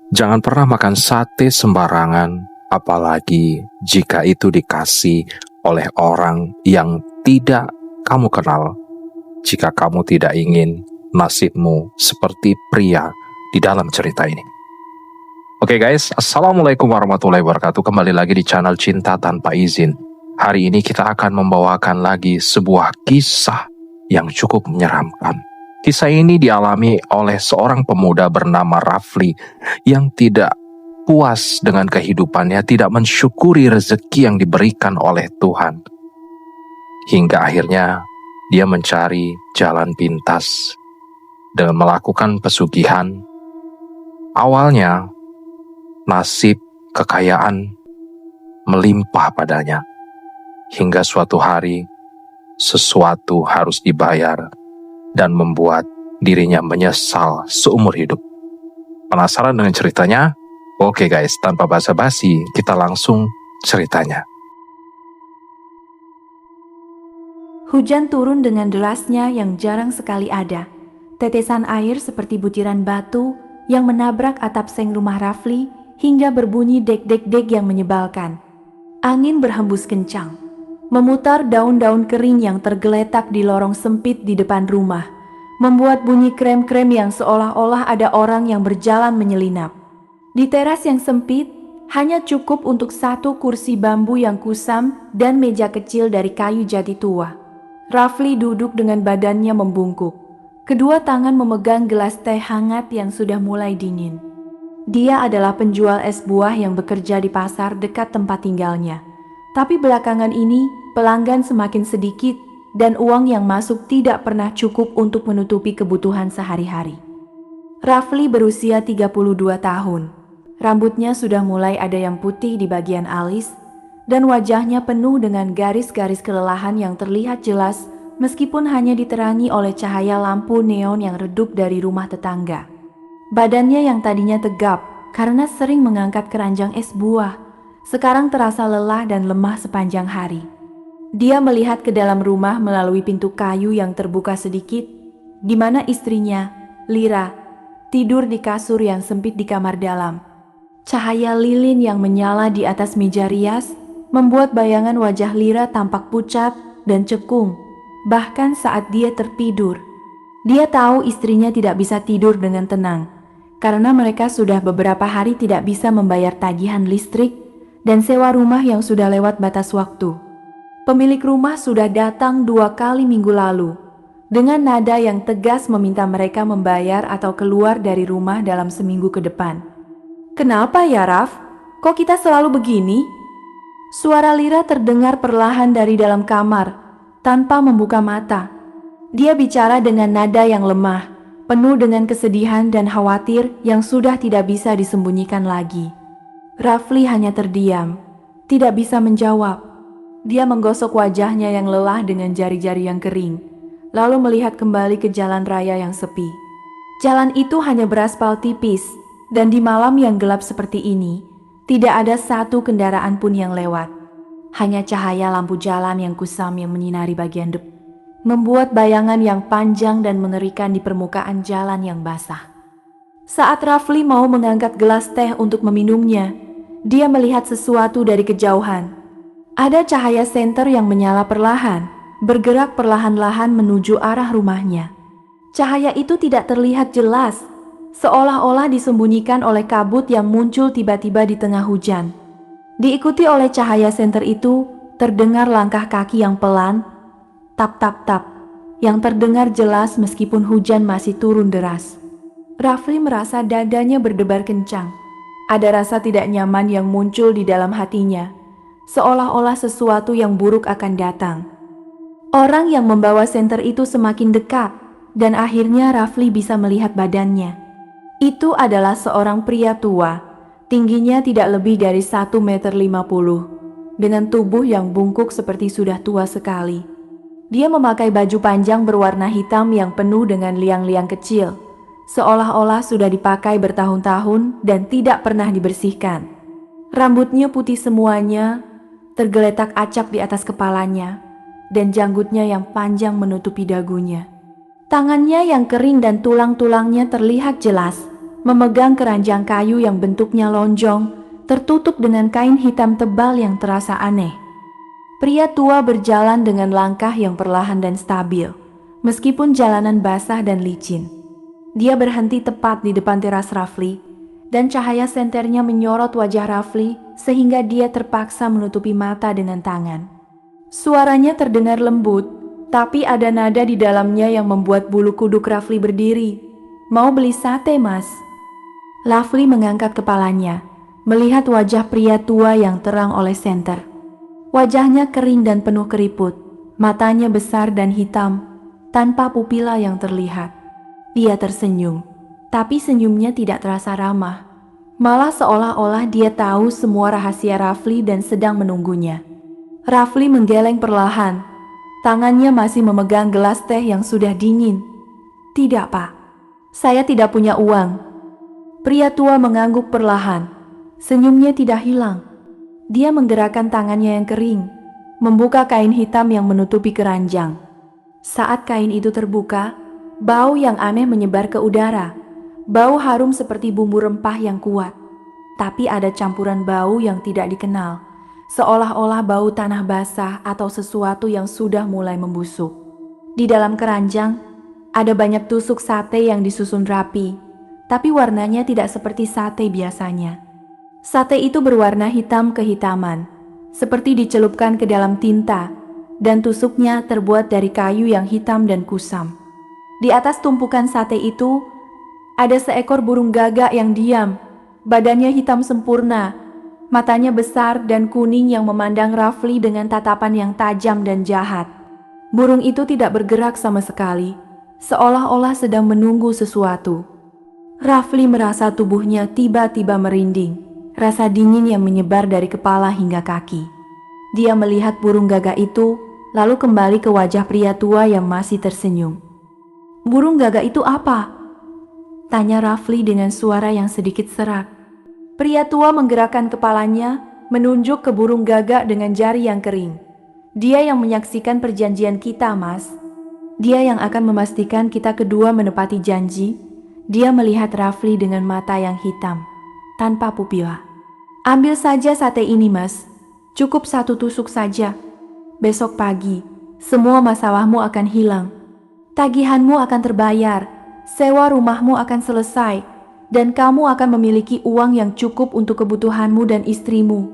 Jangan pernah makan sate sembarangan, apalagi jika itu dikasih oleh orang yang tidak kamu kenal. Jika kamu tidak ingin nasibmu seperti pria di dalam cerita ini. Oke guys, Assalamualaikum warahmatullahi wabarakatuh. Kembali lagi di channel Cinta Tanpa Izin. Hari ini kita akan membawakan lagi sebuah kisah yang cukup menyeramkan. Kisah ini dialami oleh seorang pemuda bernama Rafli yang tidak puas dengan kehidupannya, tidak mensyukuri rezeki yang diberikan oleh Tuhan. Hingga akhirnya dia mencari jalan pintas dengan melakukan pesugihan. Awalnya nasib kekayaan melimpah padanya, hingga suatu hari sesuatu harus dibayar dan membuat dirinya menyesal seumur hidup. Penasaran dengan ceritanya? Oke guys, tanpa basa-basi kita langsung ceritanya. Hujan turun dengan derasnya yang jarang sekali ada. Tetesan air seperti butiran batu yang menabrak atap seng rumah Rafli hingga berbunyi dek-dek-dek yang menyebalkan. Angin berhembus kencang, memutar daun-daun kering yang tergeletak di lorong sempit di depan rumah, membuat bunyi krem-krem yang seolah-olah ada orang yang berjalan menyelinap. Di teras yang sempit, hanya cukup untuk satu kursi bambu yang kusam dan meja kecil dari kayu jati tua. Rafli duduk dengan badannya membungkuk. Kedua tangan memegang gelas teh hangat yang sudah mulai dingin. Dia adalah penjual es buah yang bekerja di pasar dekat tempat tinggalnya. Tapi belakangan ini, pelanggan semakin sedikit dan uang yang masuk tidak pernah cukup untuk menutupi kebutuhan sehari-hari. Rafli berusia 32 tahun. Rambutnya sudah mulai ada yang putih di bagian alis, dan wajahnya penuh dengan garis-garis kelelahan yang terlihat jelas meskipun hanya diterangi oleh cahaya lampu neon yang redup dari rumah tetangga. Badannya yang tadinya tegap karena sering mengangkat keranjang es buah, sekarang terasa lelah dan lemah sepanjang hari. Dia melihat ke dalam rumah melalui pintu kayu yang terbuka sedikit, di mana istrinya, Lira, tidur di kasur yang sempit di kamar dalam. Cahaya lilin yang menyala di atas meja rias membuat bayangan wajah Lira tampak pucat dan cekung, bahkan saat dia tertidur. Dia tahu istrinya tidak bisa tidur dengan tenang, karena mereka sudah beberapa hari tidak bisa membayar tagihan listrik dan sewa rumah yang sudah lewat batas waktu. Pemilik rumah sudah datang 2 kali minggu lalu, dengan nada yang tegas meminta mereka membayar atau keluar dari rumah dalam seminggu ke depan. "Kenapa ya, Raf? Kok kita selalu begini?" Suara Lira terdengar perlahan dari dalam kamar, tanpa membuka mata. Dia bicara dengan nada yang lemah, penuh dengan kesedihan dan khawatir yang sudah tidak bisa disembunyikan lagi. Rafli hanya terdiam, tidak bisa menjawab. Dia menggosok wajahnya yang lelah dengan jari-jari yang kering, lalu melihat kembali ke jalan raya yang sepi. Jalan itu hanya beraspal tipis, dan di malam yang gelap seperti ini, tidak ada satu kendaraan pun yang lewat. Hanya cahaya lampu jalan yang kusam yang menyinari bagian depan, membuat bayangan yang panjang dan mengerikan di permukaan jalan yang basah. Saat Rafli mau mengangkat gelas teh untuk meminumnya, dia melihat sesuatu dari kejauhan. Ada cahaya senter yang menyala perlahan, bergerak perlahan-lahan menuju arah rumahnya. Cahaya itu tidak terlihat jelas, seolah-olah disembunyikan oleh kabut yang muncul tiba-tiba di tengah hujan. Diikuti oleh cahaya senter itu, terdengar langkah kaki yang pelan, tap-tap-tap, yang terdengar jelas meskipun hujan masih turun deras. Rafli merasa dadanya berdebar kencang. Ada rasa tidak nyaman yang muncul di dalam hatinya, seolah-olah sesuatu yang buruk akan datang. Orang yang membawa senter itu semakin dekat, dan akhirnya Rafli bisa melihat badannya. Itu adalah seorang pria tua, tingginya tidak lebih dari 1,50 meter, dengan tubuh yang bungkuk seperti sudah tua sekali. Dia memakai baju panjang berwarna hitam yang penuh dengan liang-liang kecil, seolah-olah sudah dipakai bertahun-tahun dan tidak pernah dibersihkan. Rambutnya putih semuanya, tergeletak acak di atas kepalanya, dan janggutnya yang panjang menutupi dagunya. Tangannya yang kering dan tulang-tulangnya terlihat jelas, memegang keranjang kayu yang bentuknya lonjong, tertutup dengan kain hitam tebal yang terasa aneh. Pria tua berjalan dengan langkah yang perlahan dan stabil, meskipun jalanan basah dan licin. Dia berhenti tepat di depan teras Rafli, dan cahaya senternya menyorot wajah Rafli sehingga dia terpaksa menutupi mata dengan tangan. Suaranya terdengar lembut, tapi ada nada di dalamnya yang membuat bulu kuduk Rafli berdiri. "Mau beli sate, Mas?" Rafli mengangkat kepalanya, melihat wajah pria tua yang terang oleh senter. Wajahnya kering dan penuh keriput, matanya besar dan hitam, tanpa pupila yang terlihat. Dia tersenyum, tapi senyumnya tidak terasa ramah. Malah seolah-olah dia tahu semua rahasia Rafli dan sedang menunggunya. Rafli menggeleng perlahan. Tangannya masih memegang gelas teh yang sudah dingin. "Tidak, Pak. Saya tidak punya uang." Pria tua mengangguk perlahan. Senyumnya tidak hilang. Dia menggerakkan tangannya yang kering, membuka kain hitam yang menutupi keranjang. Saat kain itu terbuka, bau yang aneh menyebar ke udara. Bau harum seperti bumbu rempah yang kuat. Tapi ada campuran bau yang tidak dikenal, seolah-olah bau tanah basah atau sesuatu yang sudah mulai membusuk. Di dalam keranjang, ada banyak tusuk sate yang disusun rapi, tapi warnanya tidak seperti sate biasanya. Sate itu berwarna hitam kehitaman, seperti dicelupkan ke dalam tinta, dan tusuknya terbuat dari kayu yang hitam dan kusam. Di atas tumpukan sate itu, ada seekor burung gagak yang diam, badannya hitam sempurna, matanya besar dan kuning yang memandang Rafli dengan tatapan yang tajam dan jahat. Burung itu tidak bergerak sama sekali, seolah-olah sedang menunggu sesuatu. Rafli merasa tubuhnya tiba-tiba merinding. Rasa dingin yang menyebar dari kepala hingga kaki. Dia melihat burung gagak itu, lalu kembali ke wajah pria tua yang masih tersenyum. "Burung gagak itu apa?" tanya Rafli dengan suara yang sedikit serak. Pria tua menggerakkan kepalanya, menunjuk ke burung gagak dengan jari yang kering. "Dia yang menyaksikan perjanjian kita, Mas. Dia yang akan memastikan kita kedua menepati janji." Dia melihat Rafli dengan mata yang hitam, tanpa pupila. "Ambil saja sate ini, Mas. Cukup 1 tusuk saja. Besok pagi, semua masalahmu akan hilang. Tagihanmu akan terbayar, sewa rumahmu akan selesai, dan kamu akan memiliki uang yang cukup untuk kebutuhanmu dan istrimu."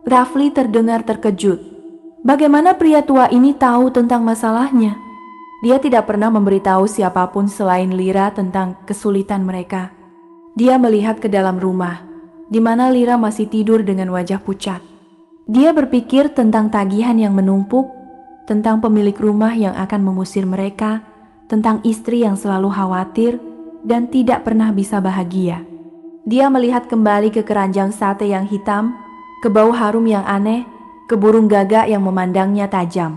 Rafli terdengar terkejut. Bagaimana pria tua ini tahu tentang masalahnya? Dia tidak pernah memberitahu siapapun selain Lira tentang kesulitan mereka. Dia melihat ke dalam rumah, di mana Lira masih tidur dengan wajah pucat. Dia berpikir tentang tagihan yang menumpuk, tentang pemilik rumah yang akan mengusir mereka, tentang istri yang selalu khawatir dan tidak pernah bisa bahagia. Dia melihat kembali ke keranjang sate yang hitam, ke bau harum yang aneh, ke burung gagak yang memandangnya tajam.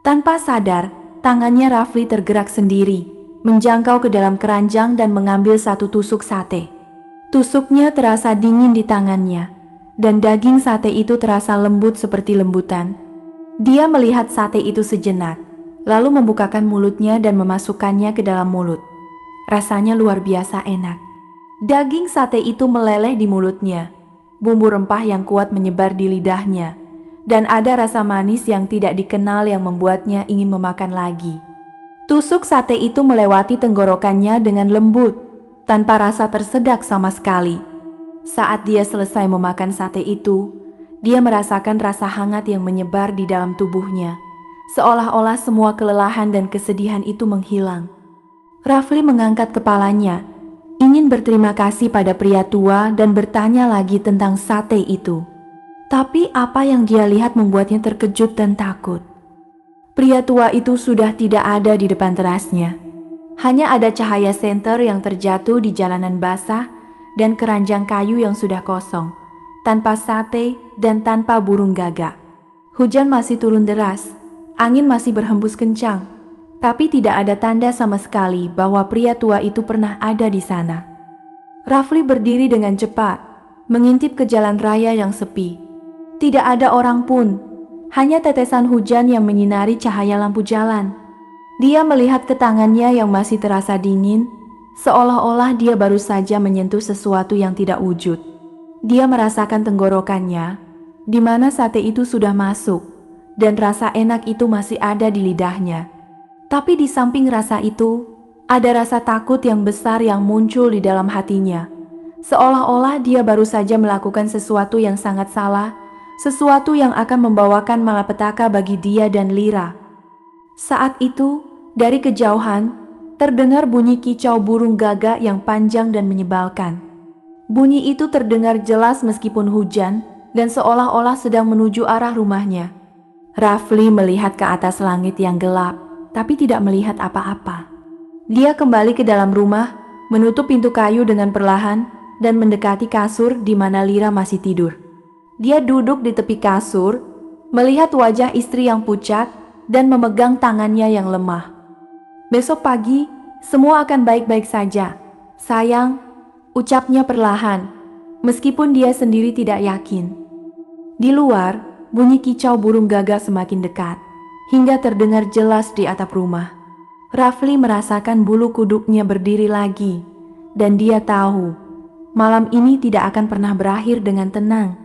Tanpa sadar, tangannya Rafli tergerak sendiri, menjangkau ke dalam keranjang dan mengambil 1 tusuk sate. Tusuknya terasa dingin di tangannya, dan daging sate itu terasa lembut seperti lembutan. Dia melihat sate itu sejenak, lalu membukakan mulutnya dan memasukkannya ke dalam mulut. Rasanya luar biasa enak. Daging sate itu meleleh di mulutnya, bumbu rempah yang kuat menyebar di lidahnya, dan ada rasa manis yang tidak dikenal yang membuatnya ingin memakan lagi. Tusuk sate itu melewati tenggorokannya dengan lembut, tanpa rasa tersedak sama sekali. Saat dia selesai memakan sate itu, dia merasakan rasa hangat yang menyebar di dalam tubuhnya, seolah-olah semua kelelahan dan kesedihan itu menghilang. Rafli mengangkat kepalanya, ingin berterima kasih pada pria tua dan bertanya lagi tentang sate itu. Tapi apa yang dia lihat membuatnya terkejut dan takut. Pria tua itu sudah tidak ada di depan terasnya. Hanya ada cahaya senter yang terjatuh di jalanan basah dan keranjang kayu yang sudah kosong, tanpa sate dan tanpa burung gagak. Hujan masih turun deras, angin masih berhembus kencang, tapi tidak ada tanda sama sekali bahwa pria tua itu pernah ada di sana. Rafli berdiri dengan cepat, mengintip ke jalan raya yang sepi. Tidak ada orang pun, hanya tetesan hujan yang menyinari cahaya lampu jalan. Dia melihat ke tangannya yang masih terasa dingin, seolah-olah dia baru saja menyentuh sesuatu yang tidak wujud. Dia merasakan tenggorokannya, di mana sate itu sudah masuk, dan rasa enak itu masih ada di lidahnya. Tapi di samping rasa itu, ada rasa takut yang besar yang muncul di dalam hatinya. Seolah-olah dia baru saja melakukan sesuatu yang sangat salah, sesuatu yang akan membawakan malapetaka bagi dia dan Lira. Saat itu, dari kejauhan, terdengar bunyi kicau burung gagak yang panjang dan menyebalkan. Bunyi itu terdengar jelas meskipun hujan dan seolah-olah sedang menuju arah rumahnya. Rafli melihat ke atas langit yang gelap, tapi tidak melihat apa-apa. Dia kembali ke dalam rumah, menutup pintu kayu dengan perlahan, dan mendekati kasur di mana Lira masih tidur. Dia duduk di tepi kasur, melihat wajah istri yang pucat, dan memegang tangannya yang lemah. "Besok pagi, semua akan baik-baik saja, sayang," ucapnya perlahan, meskipun dia sendiri tidak yakin. Di luar, bunyi kicau burung gagak semakin dekat, hingga terdengar jelas di atap rumah. Rafli merasakan bulu kuduknya berdiri lagi, dan dia tahu, malam ini tidak akan pernah berakhir dengan tenang,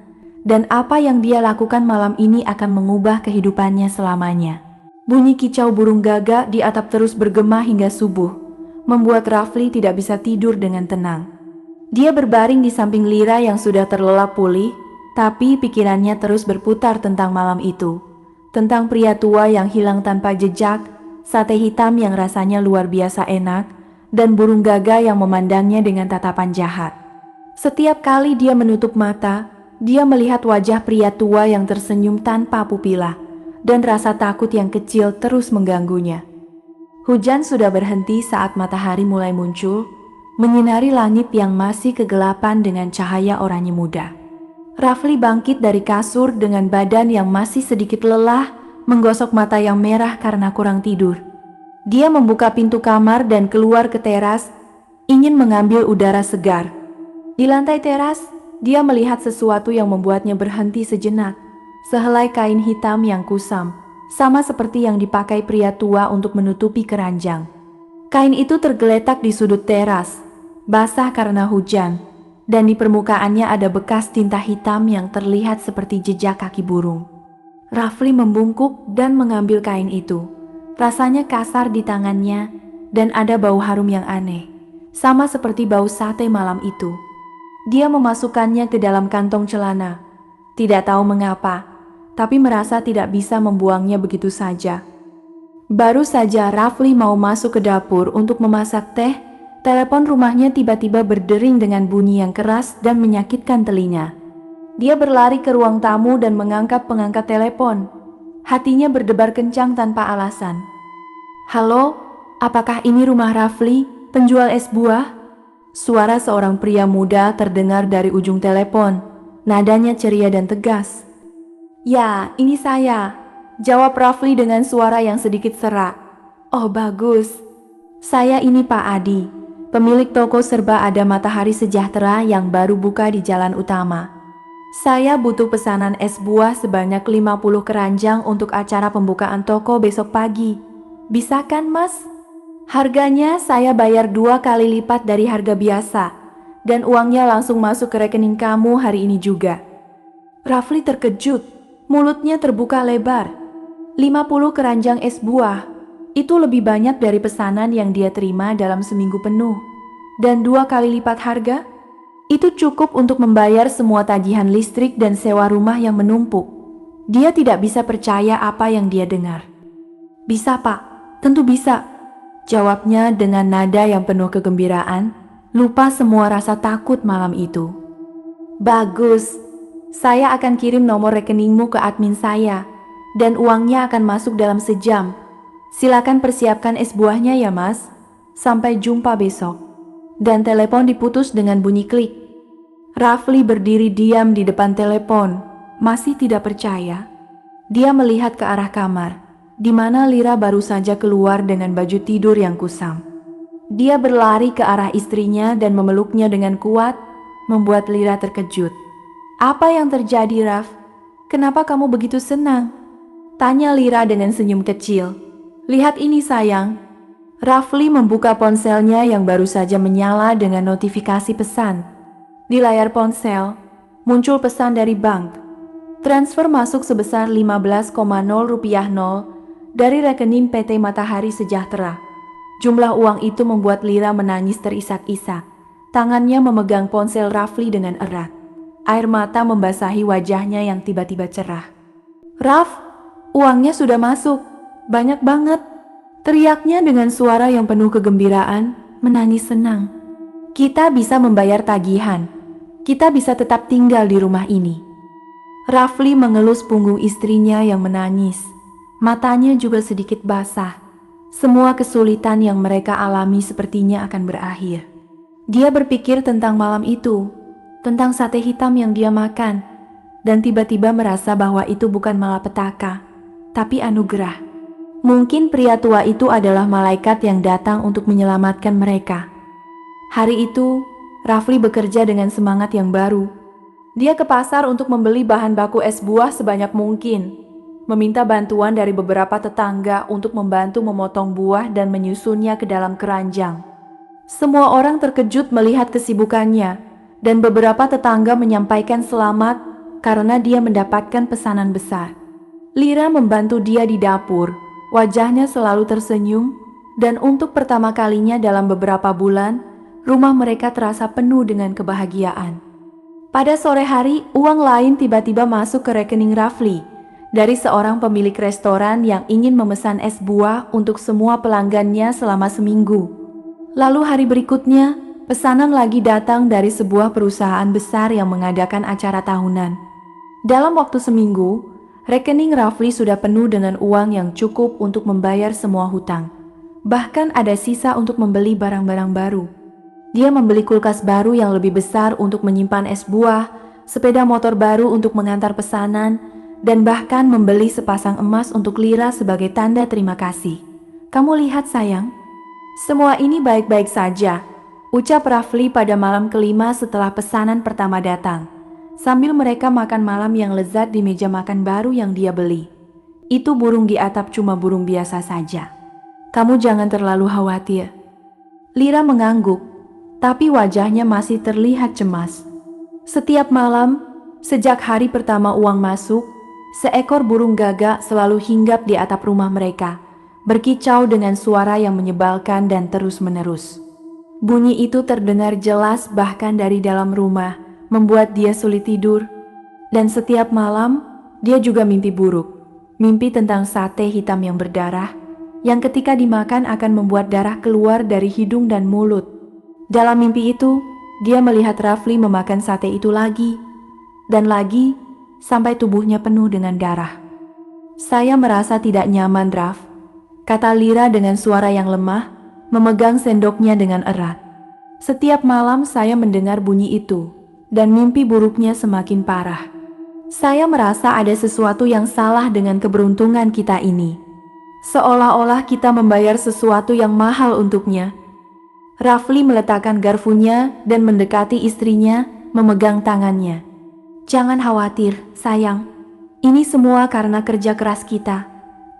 dan apa yang dia lakukan malam ini akan mengubah kehidupannya selamanya. Bunyi kicau burung gagak di atap terus bergema hingga subuh, membuat Rafli tidak bisa tidur dengan tenang. Dia berbaring di samping Lira yang sudah terlelap pulih, tapi pikirannya terus berputar tentang malam itu, tentang pria tua yang hilang tanpa jejak, sate hitam yang rasanya luar biasa enak, dan burung gagak yang memandangnya dengan tatapan jahat. Setiap kali dia menutup mata, dia melihat wajah pria tua yang tersenyum tanpa pupila, dan rasa takut yang kecil terus mengganggunya. Hujan sudah berhenti saat matahari mulai muncul, menyinari langit yang masih kegelapan dengan cahaya oranye muda. Rafli bangkit dari kasur dengan badan yang masih sedikit lelah, menggosok mata yang merah karena kurang tidur. Dia membuka pintu kamar dan keluar ke teras, ingin mengambil udara segar. Di lantai teras, dia melihat sesuatu yang membuatnya berhenti sejenak. Sehelai kain hitam yang kusam, sama seperti yang dipakai pria tua untuk menutupi keranjang. Kain itu tergeletak di sudut teras, basah karena hujan, dan di permukaannya ada bekas tinta hitam yang terlihat seperti jejak kaki burung. Rafli membungkuk dan mengambil kain itu. Rasanya kasar di tangannya, dan ada bau harum yang aneh, sama seperti bau sate malam itu. Dia memasukkannya ke dalam kantong celana. Tidak tahu mengapa, tapi merasa tidak bisa membuangnya begitu saja. Baru saja Rafli mau masuk ke dapur untuk memasak teh, telepon rumahnya tiba-tiba berdering dengan bunyi yang keras dan menyakitkan telinga. Dia berlari ke ruang tamu dan mengangkat pengangkat telepon. Hatinya berdebar kencang tanpa alasan. "Halo, apakah ini rumah Rafli, penjual es buah?" Suara seorang pria muda terdengar dari ujung telepon. Nadanya ceria dan tegas. "Ya, ini saya," jawab Rafli dengan suara yang sedikit serak. "Oh bagus, saya ini Pak Adi, pemilik toko serba ada Matahari Sejahtera yang baru buka di jalan utama. Saya butuh pesanan es buah sebanyak 50 keranjang untuk acara pembukaan toko besok pagi. Bisa kan mas? Harganya saya bayar 2 kali lipat dari harga biasa, dan uangnya langsung masuk ke rekening kamu hari ini juga." Rafli terkejut. Mulutnya terbuka lebar. 50 keranjang es buah, itu lebih banyak dari pesanan yang dia terima dalam seminggu penuh. Dan 2 kali lipat harga? Itu cukup untuk membayar semua tagihan listrik dan sewa rumah yang menumpuk. Dia tidak bisa percaya apa yang dia dengar. "Bisa pak, tentu bisa," jawabnya dengan nada yang penuh kegembiraan, lupa semua rasa takut malam itu. "Bagus. Saya akan kirim nomor rekeningmu ke admin saya, dan uangnya akan masuk dalam sejam. Silakan persiapkan es buahnya ya mas. Sampai jumpa besok." Dan telepon diputus dengan bunyi klik. Rafli berdiri diam di depan telepon, masih tidak percaya. Dia melihat ke arah kamar, di mana Lira baru saja keluar dengan baju tidur yang kusam. Dia berlari ke arah istrinya dan memeluknya dengan kuat, membuat Lira terkejut. "Apa yang terjadi, Raf? Kenapa kamu begitu senang?" tanya Lira dengan senyum kecil. "Lihat ini sayang." Rafli membuka ponselnya yang baru saja menyala dengan notifikasi pesan. Di layar ponsel, muncul pesan dari bank. Transfer masuk sebesar 15,0 rupiah 0 dari rekening PT Matahari Sejahtera. Jumlah uang itu membuat Lira menangis terisak-isak. Tangannya memegang ponsel Rafli dengan erat. Air mata membasahi wajahnya yang tiba-tiba cerah. "Raf, uangnya sudah masuk. Banyak banget," teriaknya dengan suara yang penuh kegembiraan, menangis senang. "Kita bisa membayar tagihan. Kita bisa tetap tinggal di rumah ini." Rafli mengelus punggung istrinya yang menangis. Matanya juga sedikit basah. Semua kesulitan yang mereka alami sepertinya akan berakhir. Dia berpikir tentang malam itu, tentang sate hitam yang dia makan, dan tiba-tiba merasa bahwa itu bukan malapetaka, tapi anugerah. Mungkin pria tua itu adalah malaikat yang datang untuk menyelamatkan mereka. Hari itu, Rafli bekerja dengan semangat yang baru. Dia ke pasar untuk membeli bahan baku es buah sebanyak mungkin, meminta bantuan dari beberapa tetangga untuk membantu memotong buah dan menyusunnya ke dalam keranjang. Semua orang terkejut melihat kesibukannya, dan beberapa tetangga menyampaikan selamat karena dia mendapatkan pesanan besar. Lira membantu dia di dapur, wajahnya selalu tersenyum, dan untuk pertama kalinya dalam beberapa bulan, rumah mereka terasa penuh dengan kebahagiaan. Pada sore hari, uang lain tiba-tiba masuk ke rekening Rafli dari seorang pemilik restoran yang ingin memesan es buah untuk semua pelanggannya selama seminggu. Lalu hari berikutnya, pesanan lagi datang dari sebuah perusahaan besar yang mengadakan acara tahunan. Dalam waktu seminggu, rekening Rafli sudah penuh dengan uang yang cukup untuk membayar semua hutang. Bahkan ada sisa untuk membeli barang-barang baru. Dia membeli kulkas baru yang lebih besar untuk menyimpan es buah, sepeda motor baru untuk mengantar pesanan, dan bahkan membeli sepasang emas untuk Lira sebagai tanda terima kasih. "Kamu lihat sayang, semua ini baik-baik saja," ucap Rafli pada malam kelima setelah pesanan pertama datang, sambil mereka makan malam yang lezat di meja makan baru yang dia beli. "Itu burung di atap cuma burung biasa saja. Kamu jangan terlalu khawatir." Lira mengangguk, tapi wajahnya masih terlihat cemas. Setiap malam, sejak hari pertama uang masuk, seekor burung gagak selalu hinggap di atap rumah mereka, berkicau dengan suara yang menyebalkan dan terus-menerus. Bunyi itu terdengar jelas bahkan dari dalam rumah, membuat dia sulit tidur. Dan setiap malam, dia juga mimpi buruk. Mimpi tentang sate hitam yang berdarah, yang ketika dimakan akan membuat darah keluar dari hidung dan mulut. Dalam mimpi itu, dia melihat Rafli memakan sate itu lagi, dan lagi, sampai tubuhnya penuh dengan darah. "Saya merasa tidak nyaman, Raf," kata Lira dengan suara yang lemah, memegang sendoknya dengan erat. "Setiap malam saya mendengar bunyi itu, dan mimpi buruknya semakin parah. Saya merasa ada sesuatu yang salah dengan keberuntungan kita ini. Seolah-olah kita membayar sesuatu yang mahal untuknya." Rafli meletakkan garpunya dan mendekati istrinya, memegang tangannya. "Jangan khawatir, sayang. Ini semua karena kerja keras kita.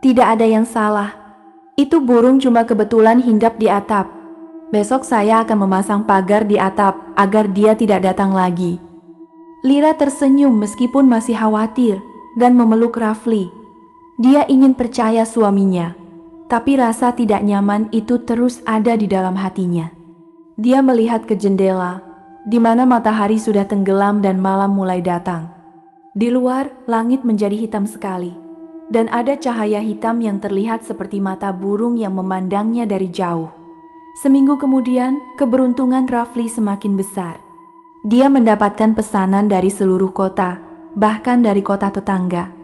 Tidak ada yang salah. Itu burung cuma kebetulan hinggap di atap. Besok saya akan memasang pagar di atap agar dia tidak datang lagi." Lira tersenyum meskipun masih khawatir dan memeluk Rafli. Dia ingin percaya suaminya, tapi rasa tidak nyaman itu terus ada di dalam hatinya. Dia melihat ke jendela, di mana matahari sudah tenggelam dan malam mulai datang. Di luar, langit menjadi hitam sekali, dan ada cahaya hitam yang terlihat seperti mata burung yang memandangnya dari jauh. Seminggu kemudian, keberuntungan Rafli semakin besar. Dia mendapatkan pesanan dari seluruh kota, bahkan dari kota tetangga.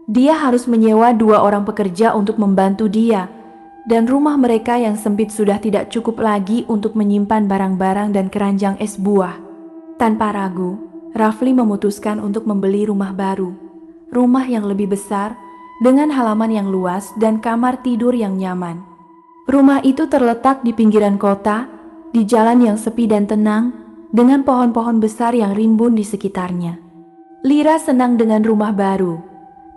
Dia harus menyewa 2 orang pekerja untuk membantu dia, dan rumah mereka yang sempit sudah tidak cukup lagi untuk menyimpan barang-barang dan keranjang es buah. Tanpa ragu, Rafli memutuskan untuk membeli rumah baru, rumah yang lebih besar, dengan halaman yang luas dan kamar tidur yang nyaman. Rumah itu terletak di pinggiran kota, di jalan yang sepi dan tenang, dengan pohon-pohon besar yang rimbun di sekitarnya. Lira senang dengan rumah baru,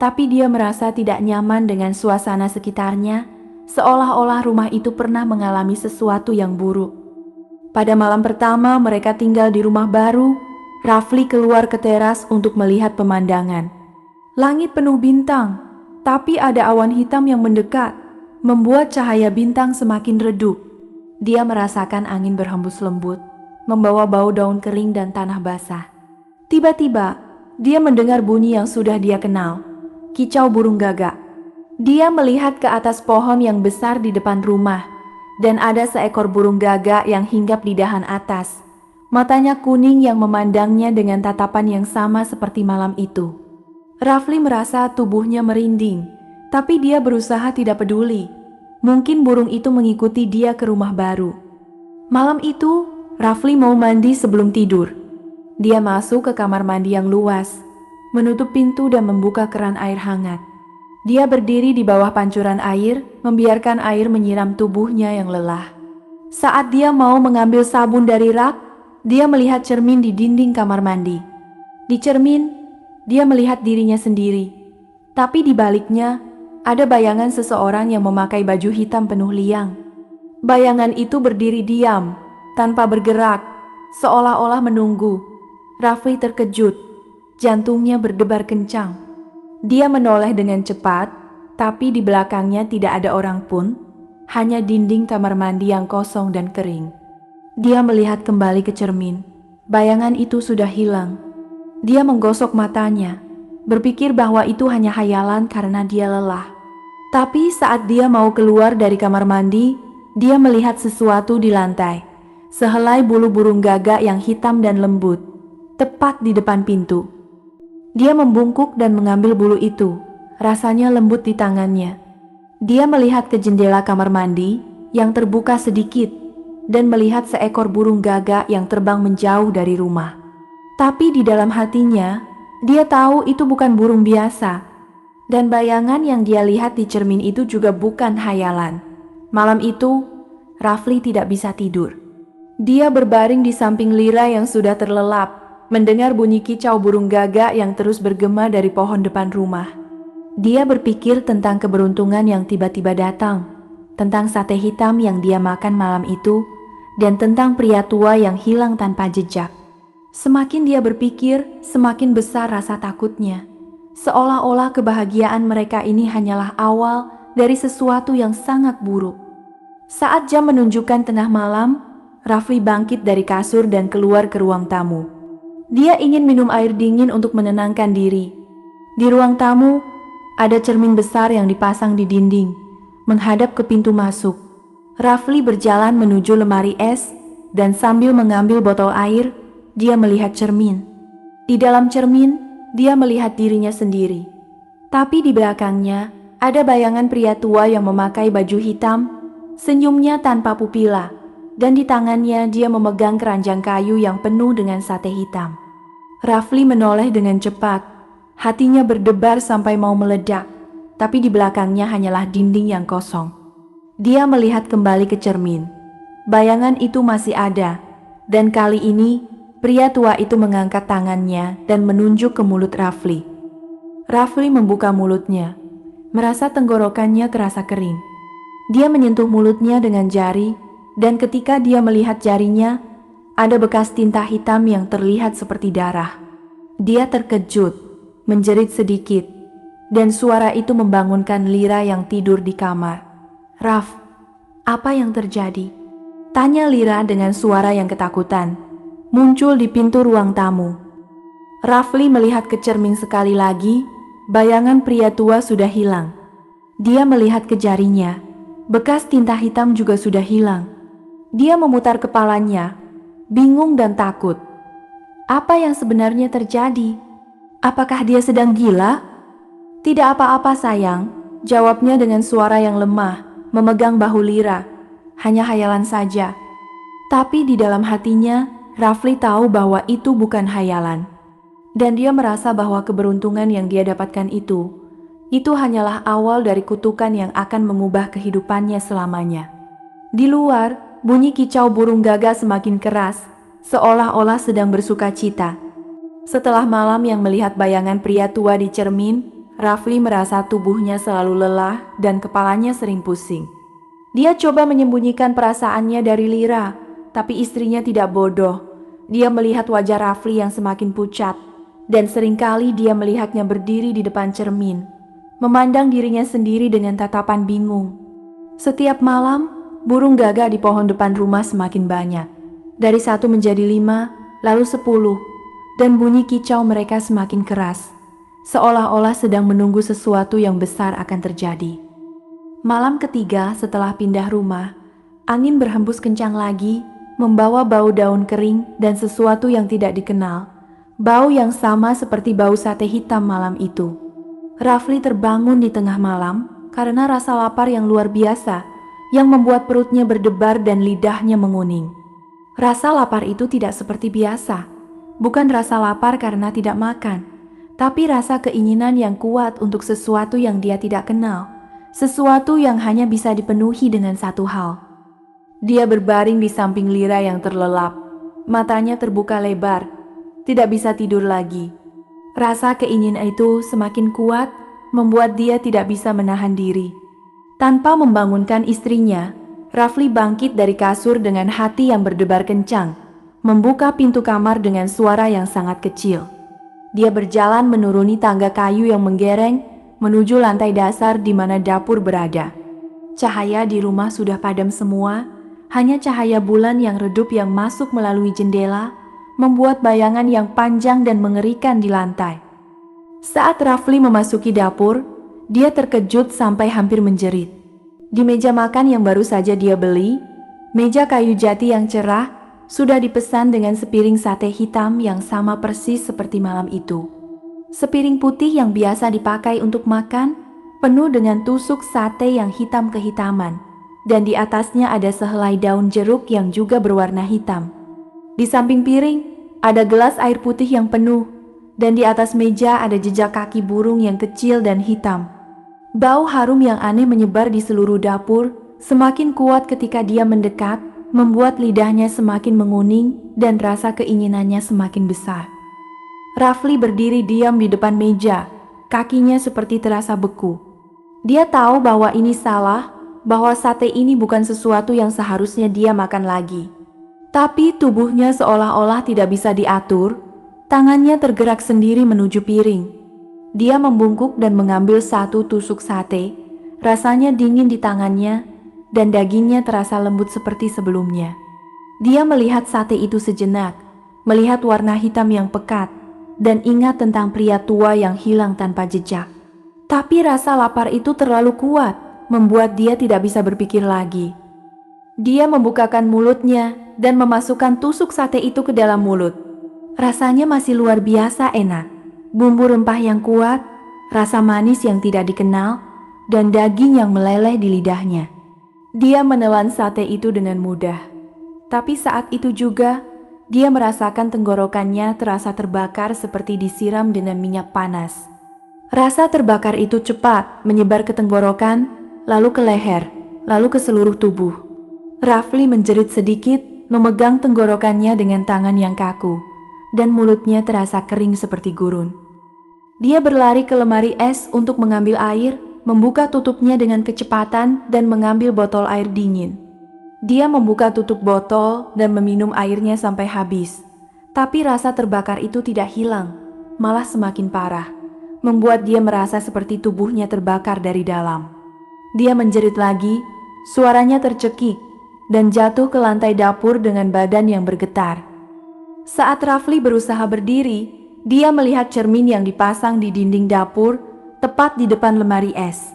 tapi dia merasa tidak nyaman dengan suasana sekitarnya, seolah-olah rumah itu pernah mengalami sesuatu yang buruk. Pada malam pertama mereka tinggal di rumah baru, Rafli keluar ke teras untuk melihat pemandangan. Langit penuh bintang, tapi ada awan hitam yang mendekat, membuat cahaya bintang semakin redup. Dia merasakan angin berhembus lembut, membawa bau daun kering dan tanah basah. Tiba-tiba, dia mendengar bunyi yang sudah dia kenal, kicau burung gagak. Dia melihat ke atas pohon yang besar di depan rumah, dan ada seekor burung gagak yang hinggap di dahan atas. Matanya kuning yang memandangnya dengan tatapan yang sama seperti malam itu. Rafli merasa tubuhnya merinding, tapi dia berusaha tidak peduli. Mungkin burung itu mengikuti dia ke rumah baru. Malam itu, Rafli mau mandi sebelum tidur. Dia masuk ke kamar mandi yang luas, menutup pintu dan membuka keran air hangat. Dia berdiri di bawah pancuran air, membiarkan air menyiram tubuhnya yang lelah. Saat dia mau mengambil sabun dari rak, dia melihat cermin di dinding kamar mandi. Di cermin, dia melihat dirinya sendiri. Tapi di baliknya, ada bayangan seseorang yang memakai baju hitam penuh liang. Bayangan itu berdiri diam, tanpa bergerak, seolah-olah menunggu. Rafli terkejut, jantungnya berdebar kencang. Dia menoleh dengan cepat, tapi di belakangnya tidak ada orang pun, hanya dinding kamar mandi yang kosong dan kering. Dia melihat kembali ke cermin. Bayangan itu sudah hilang. Dia menggosok matanya, berpikir bahwa itu hanya hayalan karena dia lelah. Tapi saat dia mau keluar dari kamar mandi, dia melihat sesuatu di lantai. Sehelai bulu burung gagak yang hitam dan lembut, tepat di depan pintu. Dia membungkuk dan mengambil bulu itu. Rasanya lembut di tangannya. Dia melihat ke jendela kamar mandi yang terbuka sedikit dan melihat seekor burung gagak yang terbang menjauh dari rumah. Tapi di dalam hatinya, dia tahu itu bukan burung biasa. Dan bayangan yang dia lihat di cermin itu juga bukan hayalan. Malam itu, Rafli tidak bisa tidur. Dia berbaring di samping Lira yang sudah terlelap, mendengar bunyi kicau burung gagak yang terus bergema dari pohon depan rumah. Dia berpikir tentang keberuntungan yang tiba-tiba datang, tentang sate hitam yang dia makan malam itu, dan tentang pria tua yang hilang tanpa jejak. Semakin dia berpikir, semakin besar rasa takutnya. Seolah-olah kebahagiaan mereka ini hanyalah awal dari sesuatu yang sangat buruk. Saat jam menunjukkan tengah malam, Rafli bangkit dari kasur dan keluar ke ruang tamu. Dia ingin minum air dingin untuk menenangkan diri. Di ruang tamu, ada cermin besar yang dipasang di dinding, menghadap ke pintu masuk. Rafli berjalan menuju lemari es, dan sambil mengambil botol air, dia melihat cermin. Di dalam cermin, dia melihat dirinya sendiri. Tapi di belakangnya, ada bayangan pria tua yang memakai baju hitam, senyumnya tanpa pupila, dan di tangannya dia memegang keranjang kayu yang penuh dengan sate hitam. Rafli menoleh dengan cepat, hatinya berdebar sampai mau meledak, tapi di belakangnya hanyalah dinding yang kosong. Dia melihat kembali ke cermin. Bayangan itu masih ada, dan kali ini pria tua itu mengangkat tangannya dan menunjuk ke mulut Rafli. Rafli membuka mulutnya, merasa tenggorokannya terasa kering. Dia menyentuh mulutnya dengan jari, dan ketika dia melihat jarinya, ada bekas tinta hitam yang terlihat seperti darah. Dia terkejut, menjerit sedikit, dan suara itu membangunkan Lira yang tidur di kamar. "Raf, apa yang terjadi?" tanya Lira dengan suara yang ketakutan, muncul di pintu ruang tamu. Rafli melihat ke cermin sekali lagi, bayangan pria tua sudah hilang. Dia melihat ke jarinya, bekas tinta hitam juga sudah hilang. Dia memutar kepalanya, bingung dan takut. Apa yang sebenarnya terjadi? Apakah dia sedang gila? "Tidak apa-apa sayang," jawabnya dengan suara yang lemah, memegang bahu Lira. "Hanya hayalan saja." Tapi di dalam hatinya, Rafli tahu bahwa itu bukan hayalan. Dan dia merasa bahwa keberuntungan yang dia dapatkan itu hanyalah awal dari kutukan yang akan mengubah kehidupannya selamanya. Di luar, bunyi kicau burung gagak semakin keras, seolah-olah sedang bersuka cita. Setelah malam yang melihat bayangan pria tua di cermin, Rafli merasa tubuhnya selalu lelah dan kepalanya sering pusing. Dia coba menyembunyikan perasaannya dari Lira, tapi istrinya tidak bodoh. Dia melihat wajah Rafli yang semakin pucat, dan seringkali dia melihatnya berdiri di depan cermin, memandang dirinya sendiri dengan tatapan bingung. Setiap malam, burung gagak di pohon depan rumah semakin banyak. Dari 1 menjadi 5, lalu 10, dan bunyi kicau mereka semakin keras, seolah-olah sedang menunggu sesuatu yang besar akan terjadi. Malam ketiga setelah pindah rumah, angin berhembus kencang lagi, membawa bau daun kering dan sesuatu yang tidak dikenal. Bau yang sama seperti bau sate hitam malam itu. Rafli terbangun di tengah malam karena rasa lapar yang luar biasa, yang membuat perutnya berdebar dan lidahnya menguning. Rasa lapar itu tidak seperti biasa. Bukan rasa lapar karena tidak makan, tapi rasa keinginan yang kuat untuk sesuatu yang dia tidak kenal. Sesuatu yang hanya bisa dipenuhi dengan satu hal. Dia berbaring di samping Lira yang terlelap. Matanya terbuka lebar, tidak bisa tidur lagi. Rasa keinginan itu semakin kuat, membuat dia tidak bisa menahan diri. Tanpa membangunkan istrinya, Rafli bangkit dari kasur dengan hati yang berdebar kencang, membuka pintu kamar dengan suara yang sangat kecil. Dia berjalan menuruni tangga kayu yang menggereng, menuju lantai dasar di mana dapur berada. Cahaya di rumah sudah padam semua, hanya cahaya bulan yang redup yang masuk melalui jendela, membuat bayangan yang panjang dan mengerikan di lantai. Saat Rafli memasuki dapur, dia terkejut sampai hampir menjerit. Di meja makan yang baru saja dia beli, meja kayu jati yang cerah, sudah dipesan dengan sepiring sate hitam yang sama persis seperti malam itu. Sepiring putih yang biasa dipakai untuk makan, penuh dengan tusuk sate yang hitam kehitaman, dan di atasnya ada sehelai daun jeruk yang juga berwarna hitam. Di samping piring, ada gelas air putih yang penuh, dan di atas meja ada jejak kaki burung yang kecil dan hitam. Bau harum yang aneh menyebar di seluruh dapur, semakin kuat ketika dia mendekat, membuat lidahnya semakin menguning dan rasa keinginannya semakin besar. Rafli berdiri diam di depan meja, kakinya seperti terasa beku. Dia tahu bahwa ini salah, bahwa sate ini bukan sesuatu yang seharusnya dia makan lagi. Tapi tubuhnya seolah-olah tidak bisa diatur, tangannya tergerak sendiri menuju piring. Dia membungkuk dan mengambil satu tusuk sate, rasanya dingin di tangannya, dan dagingnya terasa lembut seperti sebelumnya. Dia melihat sate itu sejenak, melihat warna hitam yang pekat, dan ingat tentang pria tua yang hilang tanpa jejak. Tapi rasa lapar itu terlalu kuat, membuat dia tidak bisa berpikir lagi. Dia membukakan mulutnya dan memasukkan tusuk sate itu ke dalam mulut. Rasanya masih luar biasa enak. Bumbu rempah yang kuat, rasa manis yang tidak dikenal, dan daging yang meleleh di lidahnya. Dia menelan sate itu dengan mudah. Tapi saat itu juga, dia merasakan tenggorokannya terasa terbakar seperti disiram dengan minyak panas. Rasa terbakar itu cepat menyebar ke tenggorokan, lalu ke leher, lalu ke seluruh tubuh. Rafli menjerit sedikit, memegang tenggorokannya dengan tangan yang kaku, dan mulutnya terasa kering seperti gurun. Dia berlari ke lemari es untuk mengambil air, membuka tutupnya dengan kecepatan dan mengambil botol air dingin. Dia membuka tutup botol dan meminum airnya sampai habis. Tapi rasa terbakar itu tidak hilang, malah semakin parah, membuat dia merasa seperti tubuhnya terbakar dari dalam. Dia menjerit lagi, suaranya tercekik, dan jatuh ke lantai dapur dengan badan yang bergetar. Saat Rafli berusaha berdiri, dia melihat cermin yang dipasang di dinding dapur, tepat di depan lemari es.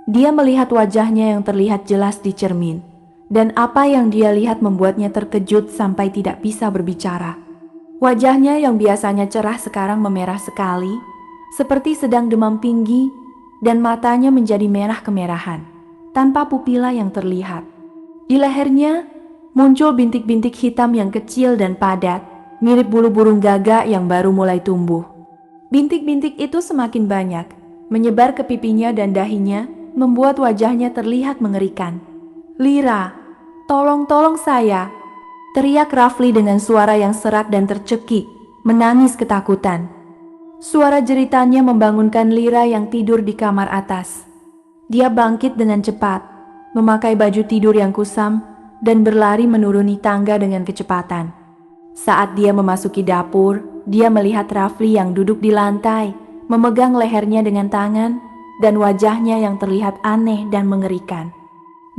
Dia melihat wajahnya yang terlihat jelas di cermin. Dan apa yang dia lihat membuatnya terkejut sampai tidak bisa berbicara. Wajahnya yang biasanya cerah sekarang memerah sekali, seperti sedang demam tinggi, dan matanya menjadi merah kemerahan, tanpa pupila yang terlihat. Di lehernya, muncul bintik-bintik hitam yang kecil dan padat, mirip bulu burung gagak yang baru mulai tumbuh. Bintik-bintik itu semakin banyak, menyebar ke pipinya dan dahinya, membuat wajahnya terlihat mengerikan. "Lira, tolong saya!" teriak Rafli dengan suara yang serak dan tercekik, menangis ketakutan. Suara jeritannya membangunkan Lira yang tidur di kamar atas. Dia bangkit dengan cepat, memakai baju tidur yang kusam, dan berlari menuruni tangga dengan kecepatan. Saat dia memasuki dapur, dia melihat Rafli yang duduk di lantai, memegang lehernya dengan tangan, dan wajahnya yang terlihat aneh dan mengerikan.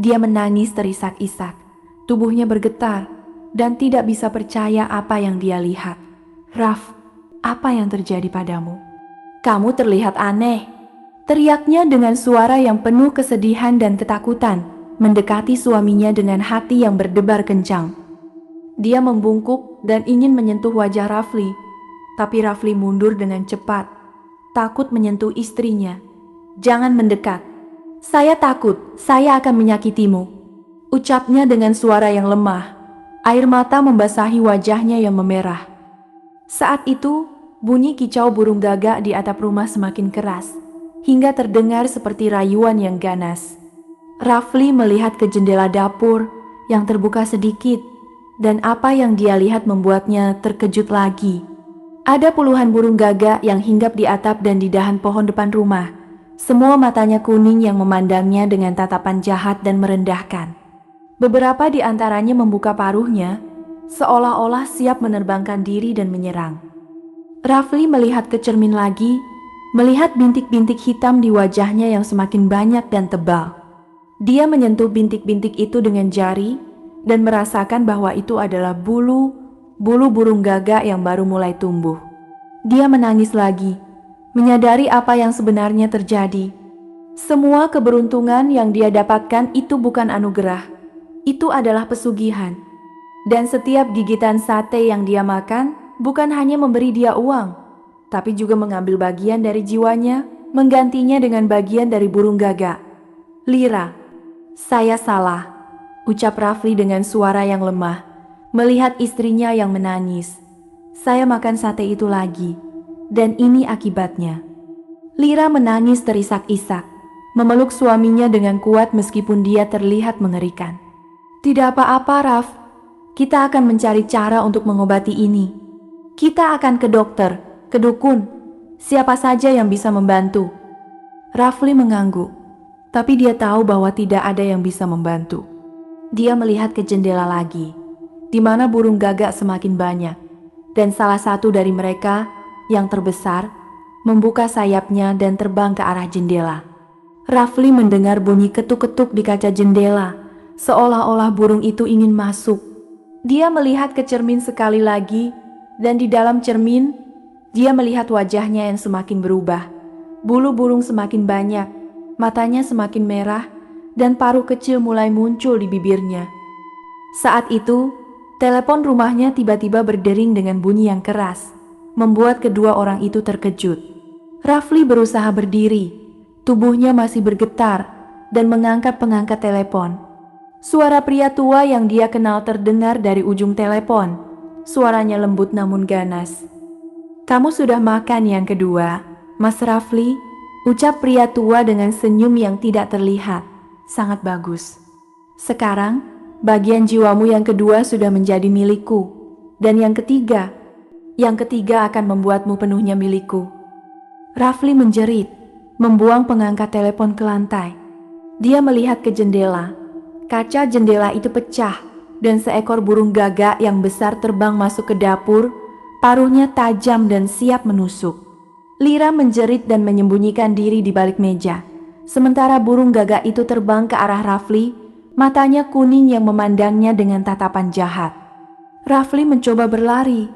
Dia menangis terisak-isak, tubuhnya bergetar, dan tidak bisa percaya apa yang dia lihat. "Raf, apa yang terjadi padamu? Kamu terlihat aneh," teriaknya dengan suara yang penuh kesedihan dan ketakutan, mendekati suaminya dengan hati yang berdebar kencang. Dia membungkuk dan ingin menyentuh wajah Rafli, tapi Rafli mundur dengan cepat, takut menyentuh istrinya. "Jangan mendekat. Saya takut, saya akan menyakitimu," ucapnya dengan suara yang lemah. Air mata membasahi wajahnya yang memerah. Saat itu, bunyi kicau burung gagak di atap rumah semakin keras, hingga terdengar seperti rayuan yang ganas. Rafli melihat ke jendela dapur yang terbuka sedikit, dan apa yang dia lihat membuatnya terkejut lagi. Ada puluhan burung gagak yang hinggap di atap dan di dahan pohon depan rumah. Semua matanya kuning yang memandangnya dengan tatapan jahat dan merendahkan. Beberapa di antaranya membuka paruhnya, seolah-olah siap menerbangkan diri dan menyerang. Rafli melihat ke cermin lagi, melihat bintik-bintik hitam di wajahnya yang semakin banyak dan tebal. Dia menyentuh bintik-bintik itu dengan jari dan merasakan bahwa itu adalah bulu burung gagak yang baru mulai tumbuh. Dia menangis lagi, menyadari apa yang sebenarnya terjadi. Semua keberuntungan yang dia dapatkan itu bukan anugerah, itu adalah pesugihan. Dan setiap gigitan sate yang dia makan bukan hanya memberi dia uang, tapi juga mengambil bagian dari jiwanya, menggantinya dengan bagian dari burung gagak. "Lira, saya salah," ucap Rafli dengan suara yang lemah, melihat istrinya yang menangis. "Saya makan sate itu lagi, dan ini akibatnya." Lira menangis terisak-isak, memeluk suaminya dengan kuat meskipun dia terlihat mengerikan. "Tidak apa-apa, Raf. Kita akan mencari cara untuk mengobati ini. Kita akan ke dokter, ke dukun, siapa saja yang bisa membantu." Rafli mengangguk, tapi dia tahu bahwa tidak ada yang bisa membantu. Dia melihat ke jendela lagi, di mana burung gagak semakin banyak, dan salah satu dari mereka, yang terbesar, membuka sayapnya dan terbang ke arah jendela. Rafli mendengar bunyi ketuk-ketuk di kaca jendela, seolah-olah burung itu ingin masuk. Dia melihat ke cermin sekali lagi, dan di dalam cermin, dia melihat wajahnya yang semakin berubah. Bulu burung semakin banyak, matanya semakin merah, dan paruh kecil mulai muncul di bibirnya. Saat itu, telepon rumahnya tiba-tiba berdering dengan bunyi yang keras, membuat kedua orang itu terkejut. Rafli berusaha berdiri, tubuhnya masih bergetar, dan mengangkat pengangkat telepon. Suara pria tua yang dia kenal terdengar dari ujung telepon. Suaranya lembut namun ganas. "Kamu sudah makan yang kedua, Mas Rafli?" ucap pria tua dengan senyum yang tidak terlihat. "Sangat bagus. Sekarang, bagian jiwamu yang kedua sudah menjadi milikku. Dan yang ketiga akan membuatmu penuhnya milikku." Rafli menjerit, membuang pengangkat telepon ke lantai. Dia melihat ke jendela. Kaca jendela itu pecah, dan seekor burung gagak yang besar terbang masuk ke dapur, paruhnya tajam dan siap menusuk. Lira menjerit dan menyembunyikan diri di balik meja. Sementara burung gagak itu terbang ke arah Rafli, matanya kuning yang memandangnya dengan tatapan jahat. Rafli mencoba berlari,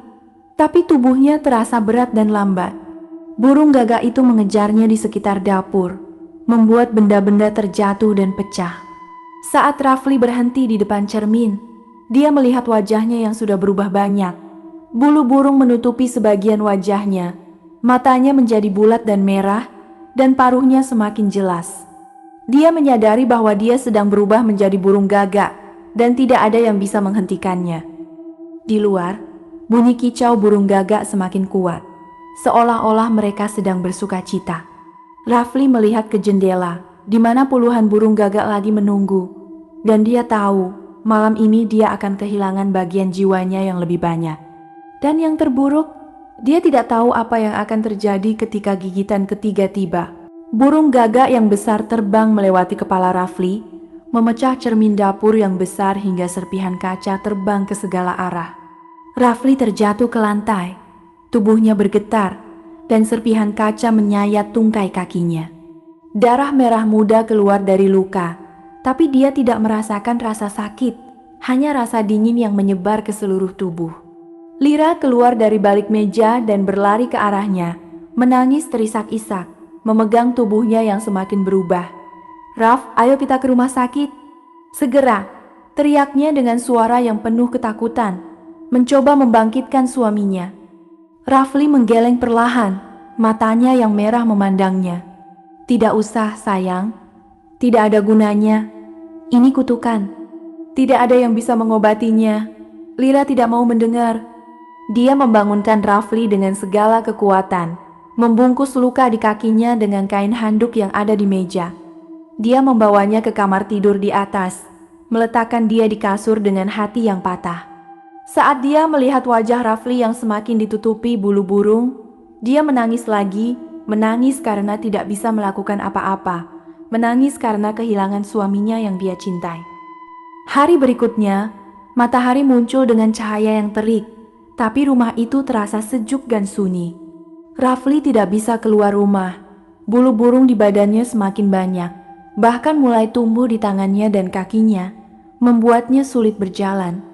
tapi tubuhnya terasa berat dan lambat. Burung gagak itu mengejarnya di sekitar dapur, membuat benda-benda terjatuh dan pecah. Saat Rafli berhenti di depan cermin, dia melihat wajahnya yang sudah berubah banyak. Bulu burung menutupi sebagian wajahnya, matanya menjadi bulat dan merah, dan paruhnya semakin jelas. Dia menyadari bahwa dia sedang berubah menjadi burung gagak, dan tidak ada yang bisa menghentikannya. Di luar, bunyi kicau burung gagak semakin kuat, seolah-olah mereka sedang bersuka cita. Rafli melihat ke jendela, di mana puluhan burung gagak lagi menunggu. Dan dia tahu, malam ini dia akan kehilangan bagian jiwanya yang lebih banyak. Dan yang terburuk, dia tidak tahu apa yang akan terjadi ketika gigitan ketiga tiba. Burung gagak yang besar terbang melewati kepala Rafli, memecah cermin dapur yang besar hingga serpihan kaca terbang ke segala arah. Rafli terjatuh ke lantai, tubuhnya bergetar, dan serpihan kaca menyayat tungkai kakinya. Darah merah muda keluar dari luka, tapi dia tidak merasakan rasa sakit, hanya rasa dingin yang menyebar ke seluruh tubuh. Lira keluar dari balik meja dan berlari ke arahnya, menangis terisak-isak, memegang tubuhnya yang semakin berubah. "Raf, ayo kita ke rumah sakit." "Segera!" teriaknya dengan suara yang penuh ketakutan, mencoba membangkitkan suaminya. Rafli menggeleng perlahan, matanya yang merah memandangnya. "Tidak usah, sayang. Tidak ada gunanya. Ini kutukan. Tidak ada yang bisa mengobatinya." Lira tidak mau mendengar. Dia membangunkan Rafli dengan segala kekuatan, membungkus luka di kakinya dengan kain handuk yang ada di meja. Dia membawanya ke kamar tidur di atas, meletakkan dia di kasur dengan hati yang patah. Saat dia melihat wajah Rafli yang semakin ditutupi bulu burung, dia menangis lagi, menangis karena tidak bisa melakukan apa-apa, menangis karena kehilangan suaminya yang dia cintai. Hari berikutnya, matahari muncul dengan cahaya yang terik, tapi rumah itu terasa sejuk dan sunyi. Rafli tidak bisa keluar rumah, bulu burung di badannya semakin banyak, bahkan mulai tumbuh di tangannya dan kakinya, membuatnya sulit berjalan.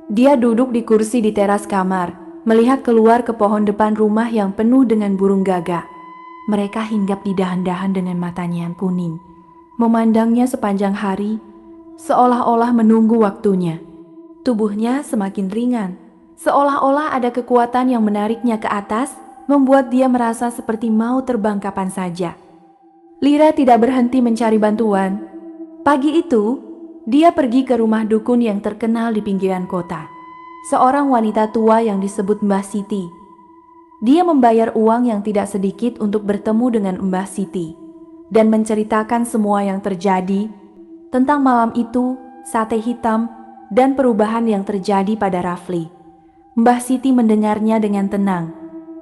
Dia duduk di kursi di teras kamar, melihat keluar ke pohon depan rumah yang penuh dengan burung gagak. Mereka hinggap di dahan-dahan dengan matanya yang kuning, memandangnya sepanjang hari, seolah-olah menunggu waktunya. Tubuhnya semakin ringan, seolah-olah ada kekuatan yang menariknya ke atas, membuat dia merasa seperti mau terbang kapan saja. Lira tidak berhenti mencari bantuan. Pagi itu, dia pergi ke rumah dukun yang terkenal di pinggiran kota. Seorang wanita tua yang disebut Mbah Siti. Dia membayar uang yang tidak sedikit untuk bertemu dengan Mbah Siti dan menceritakan semua yang terjadi tentang malam itu, sate hitam, dan perubahan yang terjadi pada Rafli. Mbah Siti mendengarnya dengan tenang.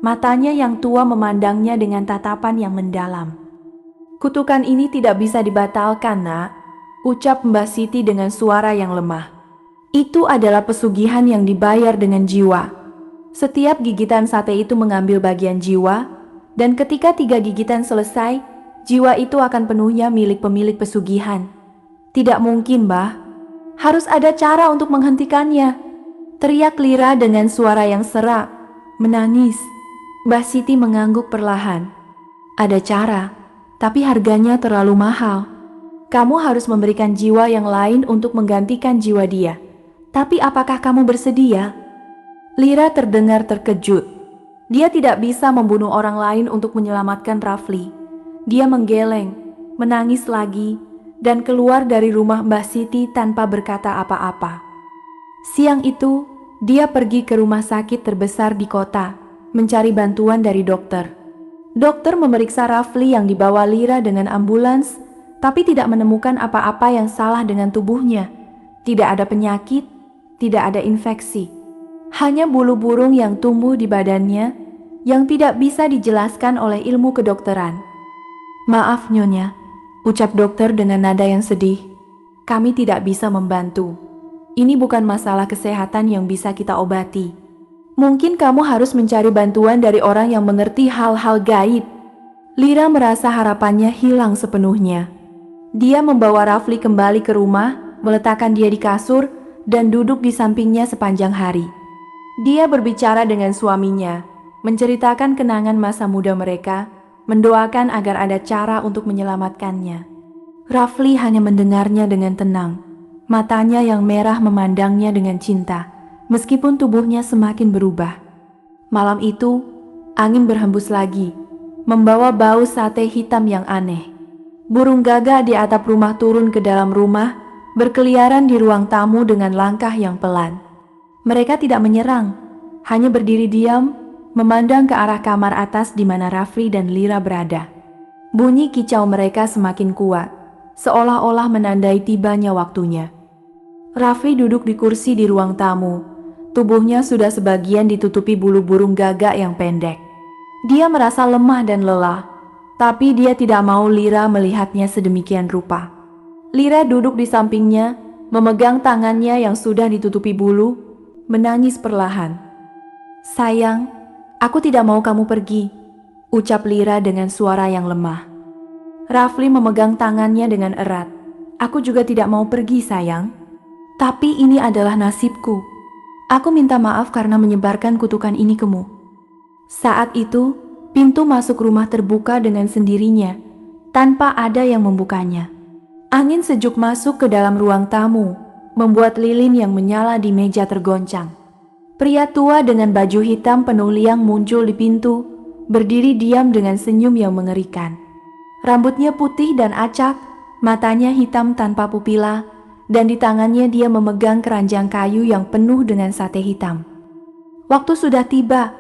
Matanya yang tua memandangnya dengan tatapan yang mendalam. "Kutukan ini tidak bisa dibatalkan, Nak," ucap Mbah Siti dengan suara yang lemah. "Itu adalah pesugihan yang dibayar dengan jiwa. Setiap gigitan sate itu mengambil bagian jiwa, dan ketika 3 gigitan selesai, jiwa itu akan penuhnya milik pemilik pesugihan." "Tidak mungkin, Mbah. Harus ada cara untuk menghentikannya," teriak Lira dengan suara yang serak, menangis. Mbah Siti mengangguk perlahan. "Ada cara, tapi harganya terlalu mahal. Kamu harus memberikan jiwa yang lain untuk menggantikan jiwa dia. Tapi apakah kamu bersedia?" Lira terdengar terkejut. Dia tidak bisa membunuh orang lain untuk menyelamatkan Rafli. Dia menggeleng, menangis lagi, dan keluar dari rumah Mbah Siti tanpa berkata apa-apa. Siang itu, dia pergi ke rumah sakit terbesar di kota, mencari bantuan dari dokter. Dokter memeriksa Rafli yang dibawa Lira dengan ambulans, tapi tidak menemukan apa-apa yang salah dengan tubuhnya. Tidak ada penyakit, tidak ada infeksi. Hanya bulu burung yang tumbuh di badannya yang tidak bisa dijelaskan oleh ilmu kedokteran. "Maaf, Nyonya," ucap dokter dengan nada yang sedih. "Kami tidak bisa membantu. Ini bukan masalah kesehatan yang bisa kita obati. Mungkin kamu harus mencari bantuan dari orang yang mengerti hal-hal gaib." Lira merasa harapannya hilang sepenuhnya. Dia membawa Rafli kembali ke rumah, meletakkan dia di kasur, dan duduk di sampingnya sepanjang hari. Dia berbicara dengan suaminya, menceritakan kenangan masa muda mereka, mendoakan agar ada cara untuk menyelamatkannya. Rafli hanya mendengarnya dengan tenang, matanya yang merah memandangnya dengan cinta, meskipun tubuhnya semakin berubah. Malam itu, angin berhembus lagi, membawa bau sate hitam yang aneh. Burung gagak di atap rumah turun ke dalam rumah, berkeliaran di ruang tamu dengan langkah yang pelan. Mereka tidak menyerang, hanya berdiri diam, memandang ke arah kamar atas di mana Rafli dan Lira berada. Bunyi kicau mereka semakin kuat, seolah-olah menandai tibanya waktunya. Rafli duduk di kursi di ruang tamu. Tubuhnya sudah sebagian ditutupi bulu burung gagak yang pendek. Dia merasa lemah dan lelah, tapi dia tidak mau Lira melihatnya sedemikian rupa. Lira duduk di sampingnya, memegang tangannya yang sudah ditutupi bulu, menangis perlahan. "Sayang, aku tidak mau kamu pergi," ucap Lira dengan suara yang lemah. Rafli memegang tangannya dengan erat. "Aku juga tidak mau pergi, sayang. Tapi ini adalah nasibku. Aku minta maaf karena menyebarkan kutukan ini kemu." Saat itu, pintu masuk rumah terbuka dengan sendirinya, tanpa ada yang membukanya. Angin sejuk masuk ke dalam ruang tamu, membuat lilin yang menyala di meja tergoncang. Pria tua dengan baju hitam penuh liang muncul di pintu, berdiri diam dengan senyum yang mengerikan. Rambutnya putih dan acak, matanya hitam tanpa pupila, dan di tangannya dia memegang keranjang kayu yang penuh dengan sate hitam. "Waktu sudah tiba,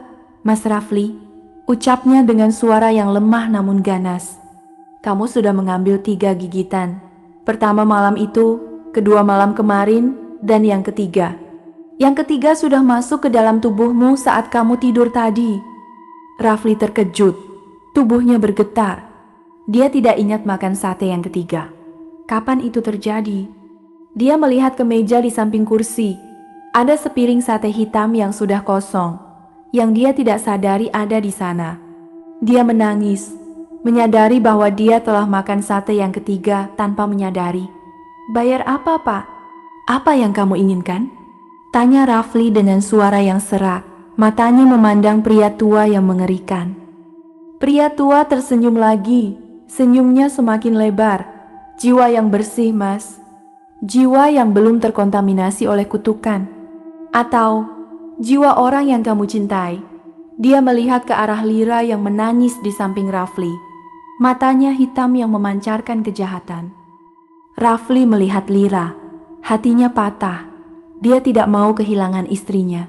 Mas Rafli," ucapnya dengan suara yang lemah namun ganas. "Kamu sudah mengambil 3 gigitan. Pertama malam itu, kedua malam kemarin, dan yang ketiga. Yang ketiga sudah masuk ke dalam tubuhmu saat kamu tidur tadi." Rafli terkejut, tubuhnya bergetar. Dia tidak ingat makan sate yang ketiga. Kapan itu terjadi? Dia melihat ke meja di samping kursi. Ada sepiring sate hitam yang sudah kosong, yang dia tidak sadari ada di sana. Dia menangis, menyadari bahwa dia telah makan sate yang ketiga tanpa menyadari. "Bayar apa, Pak? Apa yang kamu inginkan?" tanya Rafli dengan suara yang serak. Matanya memandang pria tua yang mengerikan. Pria tua tersenyum lagi, senyumnya semakin lebar. "Jiwa yang bersih, Mas. Jiwa yang belum terkontaminasi oleh kutukan. Atau jiwa orang yang kamu cintai." Dia melihat ke arah Lira yang menangis di samping Rafli. Matanya hitam yang memancarkan kejahatan. Rafli melihat Lira, hatinya patah. Dia tidak mau kehilangan istrinya.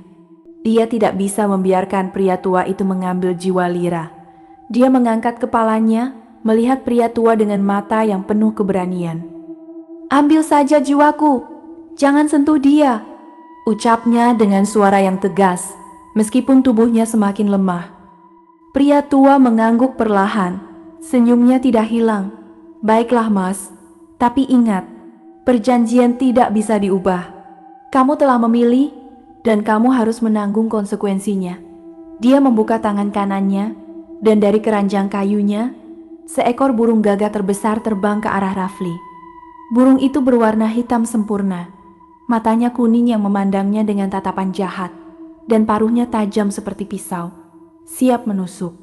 Dia tidak bisa membiarkan pria tua itu mengambil jiwa Lira. Dia mengangkat kepalanya, melihat pria tua dengan mata yang penuh keberanian. "Ambil saja jiwaku, jangan sentuh dia," ucapnya dengan suara yang tegas, meskipun tubuhnya semakin lemah. Pria tua mengangguk perlahan, senyumnya tidak hilang. "Baiklah, Mas, tapi ingat, perjanjian tidak bisa diubah. Kamu telah memilih, dan kamu harus menanggung konsekuensinya." Dia membuka tangan kanannya, dan dari keranjang kayunya, seekor burung gagak terbesar terbang ke arah Rafli. Burung itu berwarna hitam sempurna, matanya kuning yang memandangnya dengan tatapan jahat, dan paruhnya tajam seperti pisau, siap menusuk.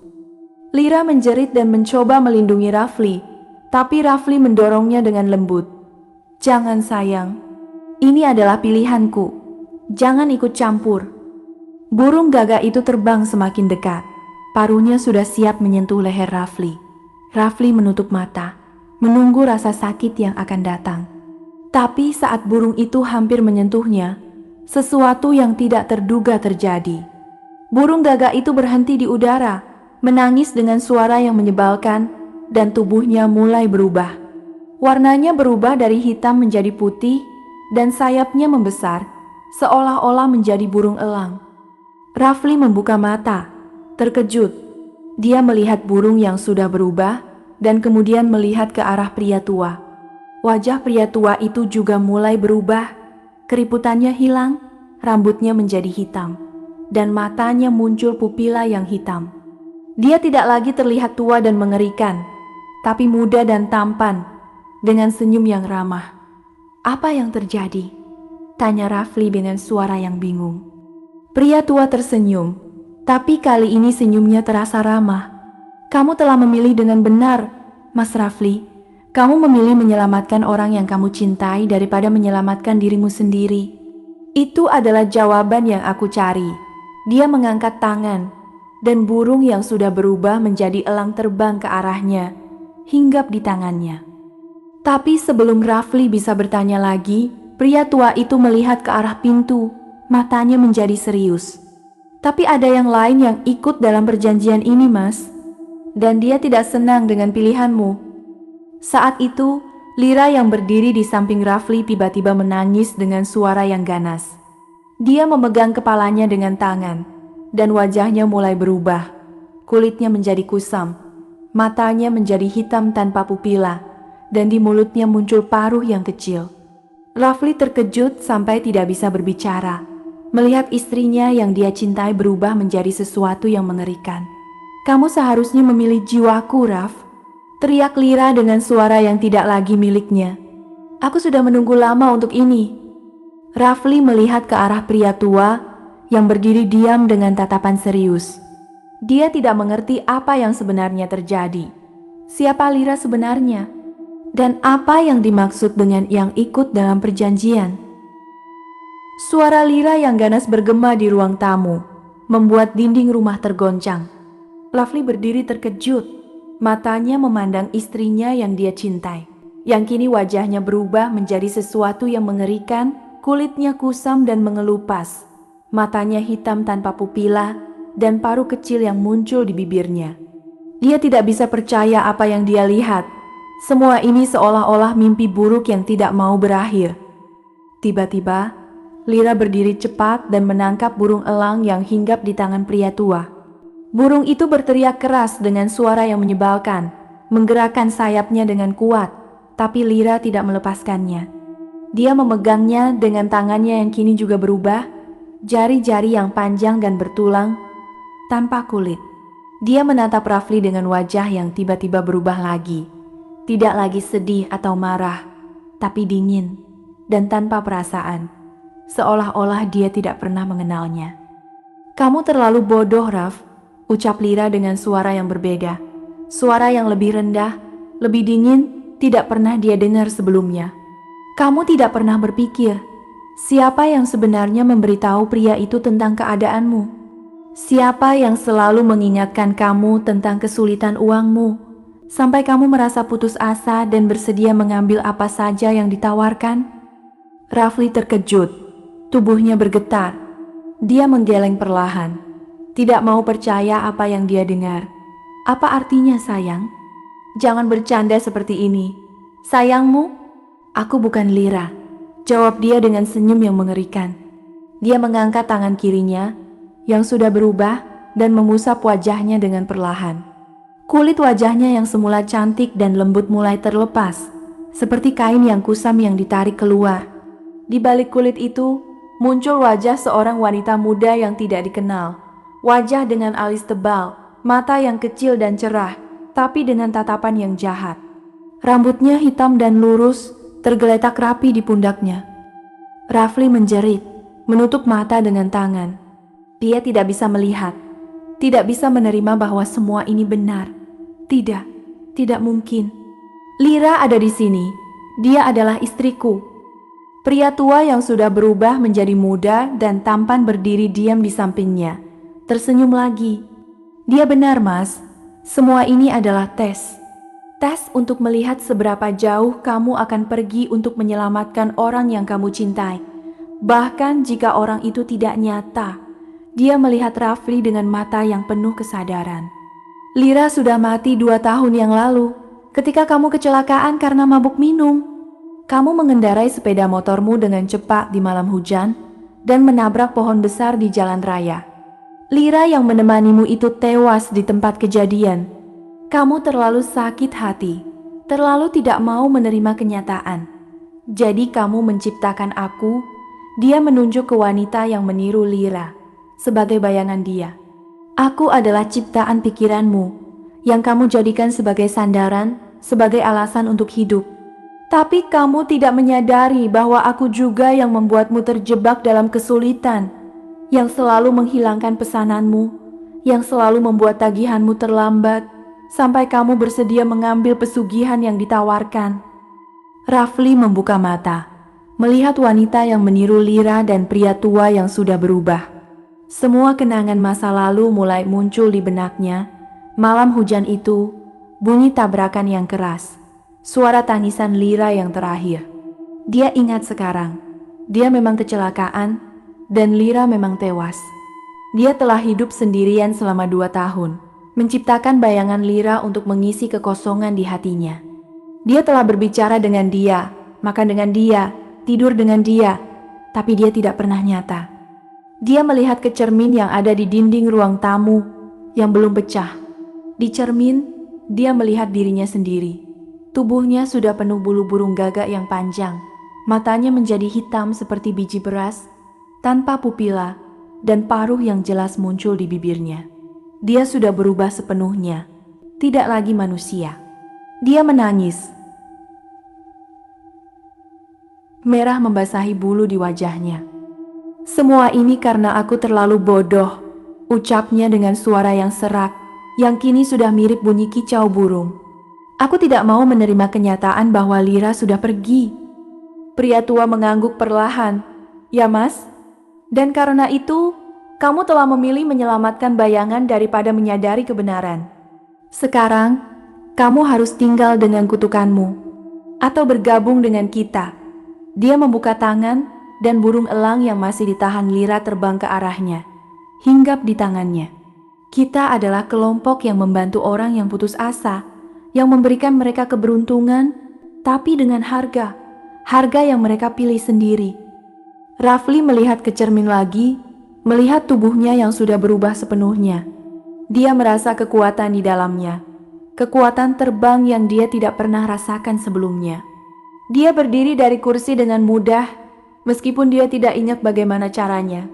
Lira menjerit dan mencoba melindungi Rafli, tapi Rafli mendorongnya dengan lembut. "Jangan, sayang. Ini adalah pilihanku. Jangan ikut campur." Burung gagak itu terbang semakin dekat. Paruhnya sudah siap menyentuh leher Rafli. Rafli menutup mata, menunggu rasa sakit yang akan datang. Tapi saat burung itu hampir menyentuhnya, sesuatu yang tidak terduga terjadi. Burung gagak itu berhenti di udara, menangis dengan suara yang menyebalkan, dan tubuhnya mulai berubah. Warnanya berubah dari hitam menjadi putih, dan sayapnya membesar, seolah-olah menjadi burung elang. Rafli membuka mata, terkejut. Dia melihat burung yang sudah berubah, dan kemudian melihat ke arah pria tua. Wajah pria tua itu juga mulai berubah. Keriputannya hilang, rambutnya menjadi hitam, dan matanya muncul pupila yang hitam. Dia tidak lagi terlihat tua dan mengerikan, tapi muda dan tampan, dengan senyum yang ramah. "Apa yang terjadi?" tanya Rafli dengan suara yang bingung. Pria tua tersenyum, tapi kali ini senyumnya terasa ramah. "Kamu telah memilih dengan benar, Mas Rafli. Kamu memilih menyelamatkan orang yang kamu cintai daripada menyelamatkan dirimu sendiri. Itu adalah jawaban yang aku cari." Dia mengangkat tangan, dan burung yang sudah berubah menjadi elang terbang ke arahnya, hinggap di tangannya. Tapi sebelum Rafli bisa bertanya lagi, pria tua itu melihat ke arah pintu, matanya menjadi serius. "Tapi ada yang lain yang ikut dalam perjanjian ini, Mas. Dan dia tidak senang dengan pilihanmu." Saat itu, Lira yang berdiri di samping Rafli tiba-tiba menangis dengan suara yang ganas. Dia memegang kepalanya dengan tangan, dan wajahnya mulai berubah. Kulitnya menjadi kusam, matanya menjadi hitam tanpa pupila, dan di mulutnya muncul paruh yang kecil. Rafli terkejut sampai tidak bisa berbicara, melihat istrinya yang dia cintai berubah menjadi sesuatu yang mengerikan. "Kamu seharusnya memilih jiwaku, Raf," teriak Lira dengan suara yang tidak lagi miliknya. "Aku sudah menunggu lama untuk ini." Rafli melihat ke arah pria tua yang berdiri diam dengan tatapan serius. Dia tidak mengerti apa yang sebenarnya terjadi. Siapa Lira sebenarnya? Dan apa yang dimaksud dengan yang ikut dalam perjanjian? Suara Lira yang ganas bergema di ruang tamu, membuat dinding rumah tergoncang. Rafli berdiri terkejut, matanya memandang istrinya yang dia cintai, yang kini wajahnya berubah menjadi sesuatu yang mengerikan, kulitnya kusam dan mengelupas, matanya hitam tanpa pupila, dan paruh kecil yang muncul di bibirnya. Dia tidak bisa percaya apa yang dia lihat. Semua ini seolah-olah mimpi buruk yang tidak mau berakhir. Tiba-tiba, Lira berdiri cepat dan menangkap burung elang yang hinggap di tangan pria tua. Burung itu berteriak keras dengan suara yang menyebalkan, menggerakkan sayapnya dengan kuat, tapi Lira tidak melepaskannya. Dia memegangnya dengan tangannya yang kini juga berubah, jari-jari yang panjang dan bertulang, tanpa kulit. Dia menatap Rafli dengan wajah yang tiba-tiba berubah lagi. Tidak lagi sedih atau marah, tapi dingin dan tanpa perasaan. Seolah-olah dia tidak pernah mengenalnya. "Kamu terlalu bodoh, Raf," ucap Lira dengan suara yang berbeda. Suara yang lebih rendah, lebih dingin, tidak pernah dia dengar sebelumnya. "Kamu tidak pernah berpikir, siapa yang sebenarnya memberitahu pria itu tentang keadaanmu? Siapa yang selalu mengingatkan kamu tentang kesulitan uangmu, sampai kamu merasa putus asa dan bersedia mengambil apa saja yang ditawarkan?" Rafli terkejut, tubuhnya bergetar. Dia menggeleng perlahan, tidak mau percaya apa yang dia dengar. "Apa artinya, sayang? Jangan bercanda seperti ini. Sayangmu? Aku bukan Lira," jawab dia dengan senyum yang mengerikan. Dia mengangkat tangan kirinya yang sudah berubah dan mengusap wajahnya dengan perlahan. Kulit wajahnya yang semula cantik dan lembut mulai terlepas, seperti kain yang kusam yang ditarik keluar. Di balik kulit itu, muncul wajah seorang wanita muda yang tidak dikenal. Wajah dengan alis tebal, mata yang kecil dan cerah, tapi dengan tatapan yang jahat. Rambutnya hitam dan lurus, tergeletak rapi di pundaknya. Rafli menjerit, menutup mata dengan tangan. Dia tidak bisa melihat, tidak bisa menerima bahwa semua ini benar. Tidak, tidak mungkin. Lira ada di sini. Dia adalah istriku. Pria tua yang sudah berubah menjadi muda dan tampan berdiri diam di sampingnya. Tersenyum lagi. "Dia benar, Mas. Semua ini adalah tes. Tes untuk melihat seberapa jauh kamu akan pergi untuk menyelamatkan orang yang kamu cintai. Bahkan jika orang itu tidak nyata." Dia melihat Rafli dengan mata yang penuh kesadaran. "Lira sudah mati 2 tahun yang lalu, ketika kamu kecelakaan karena mabuk minum. Kamu mengendarai sepeda motormu dengan cepat di malam hujan dan menabrak pohon besar di jalan raya. Lira yang menemanimu itu tewas di tempat kejadian. Kamu terlalu sakit hati, terlalu tidak mau menerima kenyataan. Jadi kamu menciptakan aku." Dia menunjuk ke wanita yang meniru Lira sebagai bayangan dia. "Aku adalah ciptaan pikiranmu, yang kamu jadikan sebagai sandaran, sebagai alasan untuk hidup. Tapi kamu tidak menyadari bahwa aku juga yang membuatmu terjebak dalam kesulitan, yang selalu menghilangkan pesananmu, yang selalu membuat tagihanmu terlambat, sampai kamu bersedia mengambil pesugihan yang ditawarkan." Rafli membuka mata, melihat wanita yang meniru Lira dan pria tua yang sudah berubah. Semua kenangan masa lalu mulai muncul di benaknya. Malam hujan itu, bunyi tabrakan yang keras, suara tangisan Lira yang terakhir. Dia ingat sekarang, dia memang kecelakaan dan Lira memang tewas. Dia telah hidup sendirian selama 2 tahun, menciptakan bayangan Lira untuk mengisi kekosongan di hatinya. Dia telah berbicara dengan dia, makan dengan dia, tidur dengan dia, tapi dia tidak pernah nyata. Dia melihat ke cermin yang ada di dinding ruang tamu yang belum pecah. Di cermin, dia melihat dirinya sendiri. Tubuhnya sudah penuh bulu burung gagak yang panjang. Matanya menjadi hitam seperti biji beras, tanpa pupila, dan paruh yang jelas muncul di bibirnya. Dia sudah berubah sepenuhnya, tidak lagi manusia. Dia menangis. Merah membasahi bulu di wajahnya. "Semua ini karena aku terlalu bodoh," ucapnya dengan suara yang serak, yang kini sudah mirip bunyi kicau burung. "Aku tidak mau menerima kenyataan bahwa Lira sudah pergi." Pria tua mengangguk perlahan. "Ya mas, dan karena itu, kamu telah memilih menyelamatkan bayangan daripada menyadari kebenaran. Sekarang, kamu harus tinggal dengan kutukanmu, atau bergabung dengan kita." Dia membuka tangan, dan burung elang yang masih ditahan Lira terbang ke arahnya, hinggap di tangannya. "Kita adalah kelompok yang membantu orang yang putus asa, yang memberikan mereka keberuntungan, tapi dengan harga yang mereka pilih sendiri." Rafli melihat ke cermin lagi, melihat tubuhnya yang sudah berubah sepenuhnya. Dia merasa kekuatan di dalamnya, kekuatan terbang yang dia tidak pernah rasakan sebelumnya. Dia berdiri dari kursi dengan mudah, meskipun dia tidak ingat bagaimana caranya.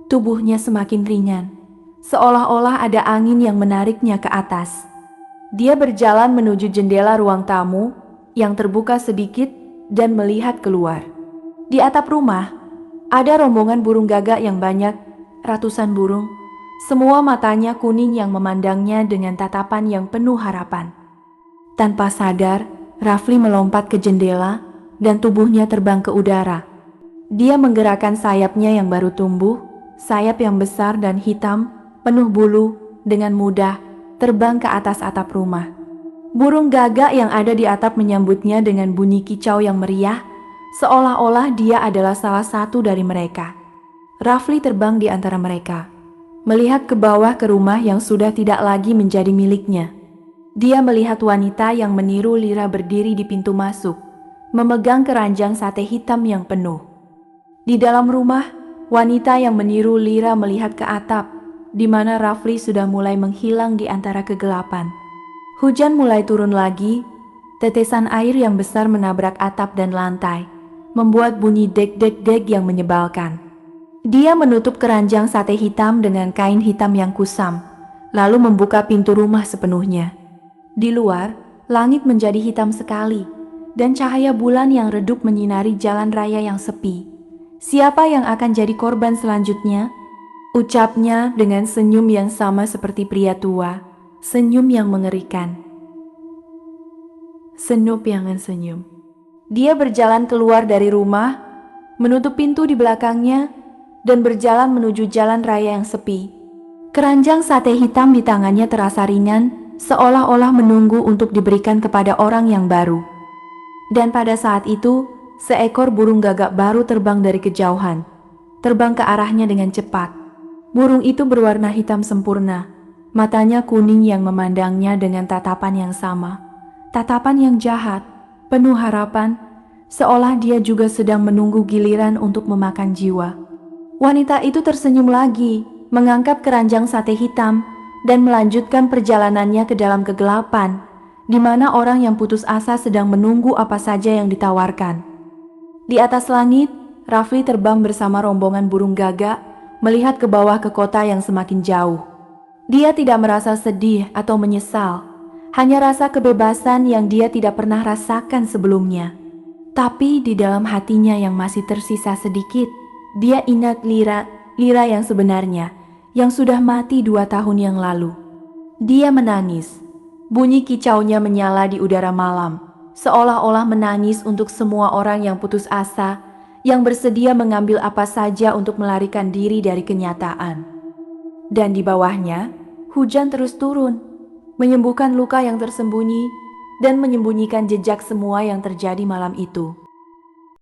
Tubuhnya semakin ringan, seolah-olah ada angin yang menariknya ke atas. Dia berjalan menuju jendela ruang tamu yang terbuka sedikit dan melihat keluar. Di atap rumah, ada rombongan burung gagak yang banyak, ratusan burung. Semua matanya kuning yang memandangnya dengan tatapan yang penuh harapan. Tanpa sadar, Rafli melompat ke jendela dan tubuhnya terbang ke udara. Dia menggerakkan sayapnya yang baru tumbuh, sayap yang besar dan hitam, penuh bulu, dengan mudah terbang ke atas atap rumah. Burung gagak yang ada di atap menyambutnya dengan bunyi kicau yang meriah, seolah-olah dia adalah salah satu dari mereka. Rafli terbang di antara mereka, melihat ke bawah ke rumah yang sudah tidak lagi menjadi miliknya. Dia melihat wanita yang meniru Lira berdiri di pintu masuk, memegang keranjang sate hitam yang penuh. Di dalam rumah, wanita yang meniru Lira melihat ke atap, di mana Rafli sudah mulai menghilang di antara kegelapan. Hujan mulai turun lagi, tetesan air yang besar menabrak atap dan lantai, membuat bunyi dek-dek-dek yang menyebalkan. Dia menutup keranjang sate hitam dengan kain hitam yang kusam, lalu membuka pintu rumah sepenuhnya. Di luar, langit menjadi hitam sekali, dan cahaya bulan yang redup menyinari jalan raya yang sepi. "Siapa yang akan jadi korban selanjutnya?" ucapnya dengan senyum yang sama seperti pria tua, senyum yang mengerikan. Senyum. Dia berjalan keluar dari rumah, menutup pintu di belakangnya, dan berjalan menuju jalan raya yang sepi. Keranjang sate hitam di tangannya terasa ringan, seolah-olah menunggu untuk diberikan kepada orang yang baru. Dan pada saat itu, seekor burung gagak baru terbang dari kejauhan, terbang ke arahnya dengan cepat. Burung itu berwarna hitam sempurna, matanya kuning yang memandangnya dengan tatapan yang sama. Tatapan yang jahat, penuh harapan, seolah dia juga sedang menunggu giliran untuk memakan jiwa. Wanita itu tersenyum lagi, mengangkat keranjang sate hitam, dan melanjutkan perjalanannya ke dalam kegelapan, di mana orang yang putus asa sedang menunggu apa saja yang ditawarkan. Di atas langit, Rafli terbang bersama rombongan burung gagak, melihat ke bawah ke kota yang semakin jauh. Dia tidak merasa sedih atau menyesal, hanya rasa kebebasan yang dia tidak pernah rasakan sebelumnya. Tapi di dalam hatinya yang masih tersisa sedikit, dia ingat Lira yang sebenarnya, yang sudah mati 2 tahun yang lalu. Dia menangis. Bunyi kicaunya menyala di udara malam, seolah-olah menangis untuk semua orang yang putus asa, yang bersedia mengambil apa saja untuk melarikan diri dari kenyataan. Dan di bawahnya, hujan terus turun, menyembuhkan luka yang tersembunyi dan menyembunyikan jejak semua yang terjadi malam itu.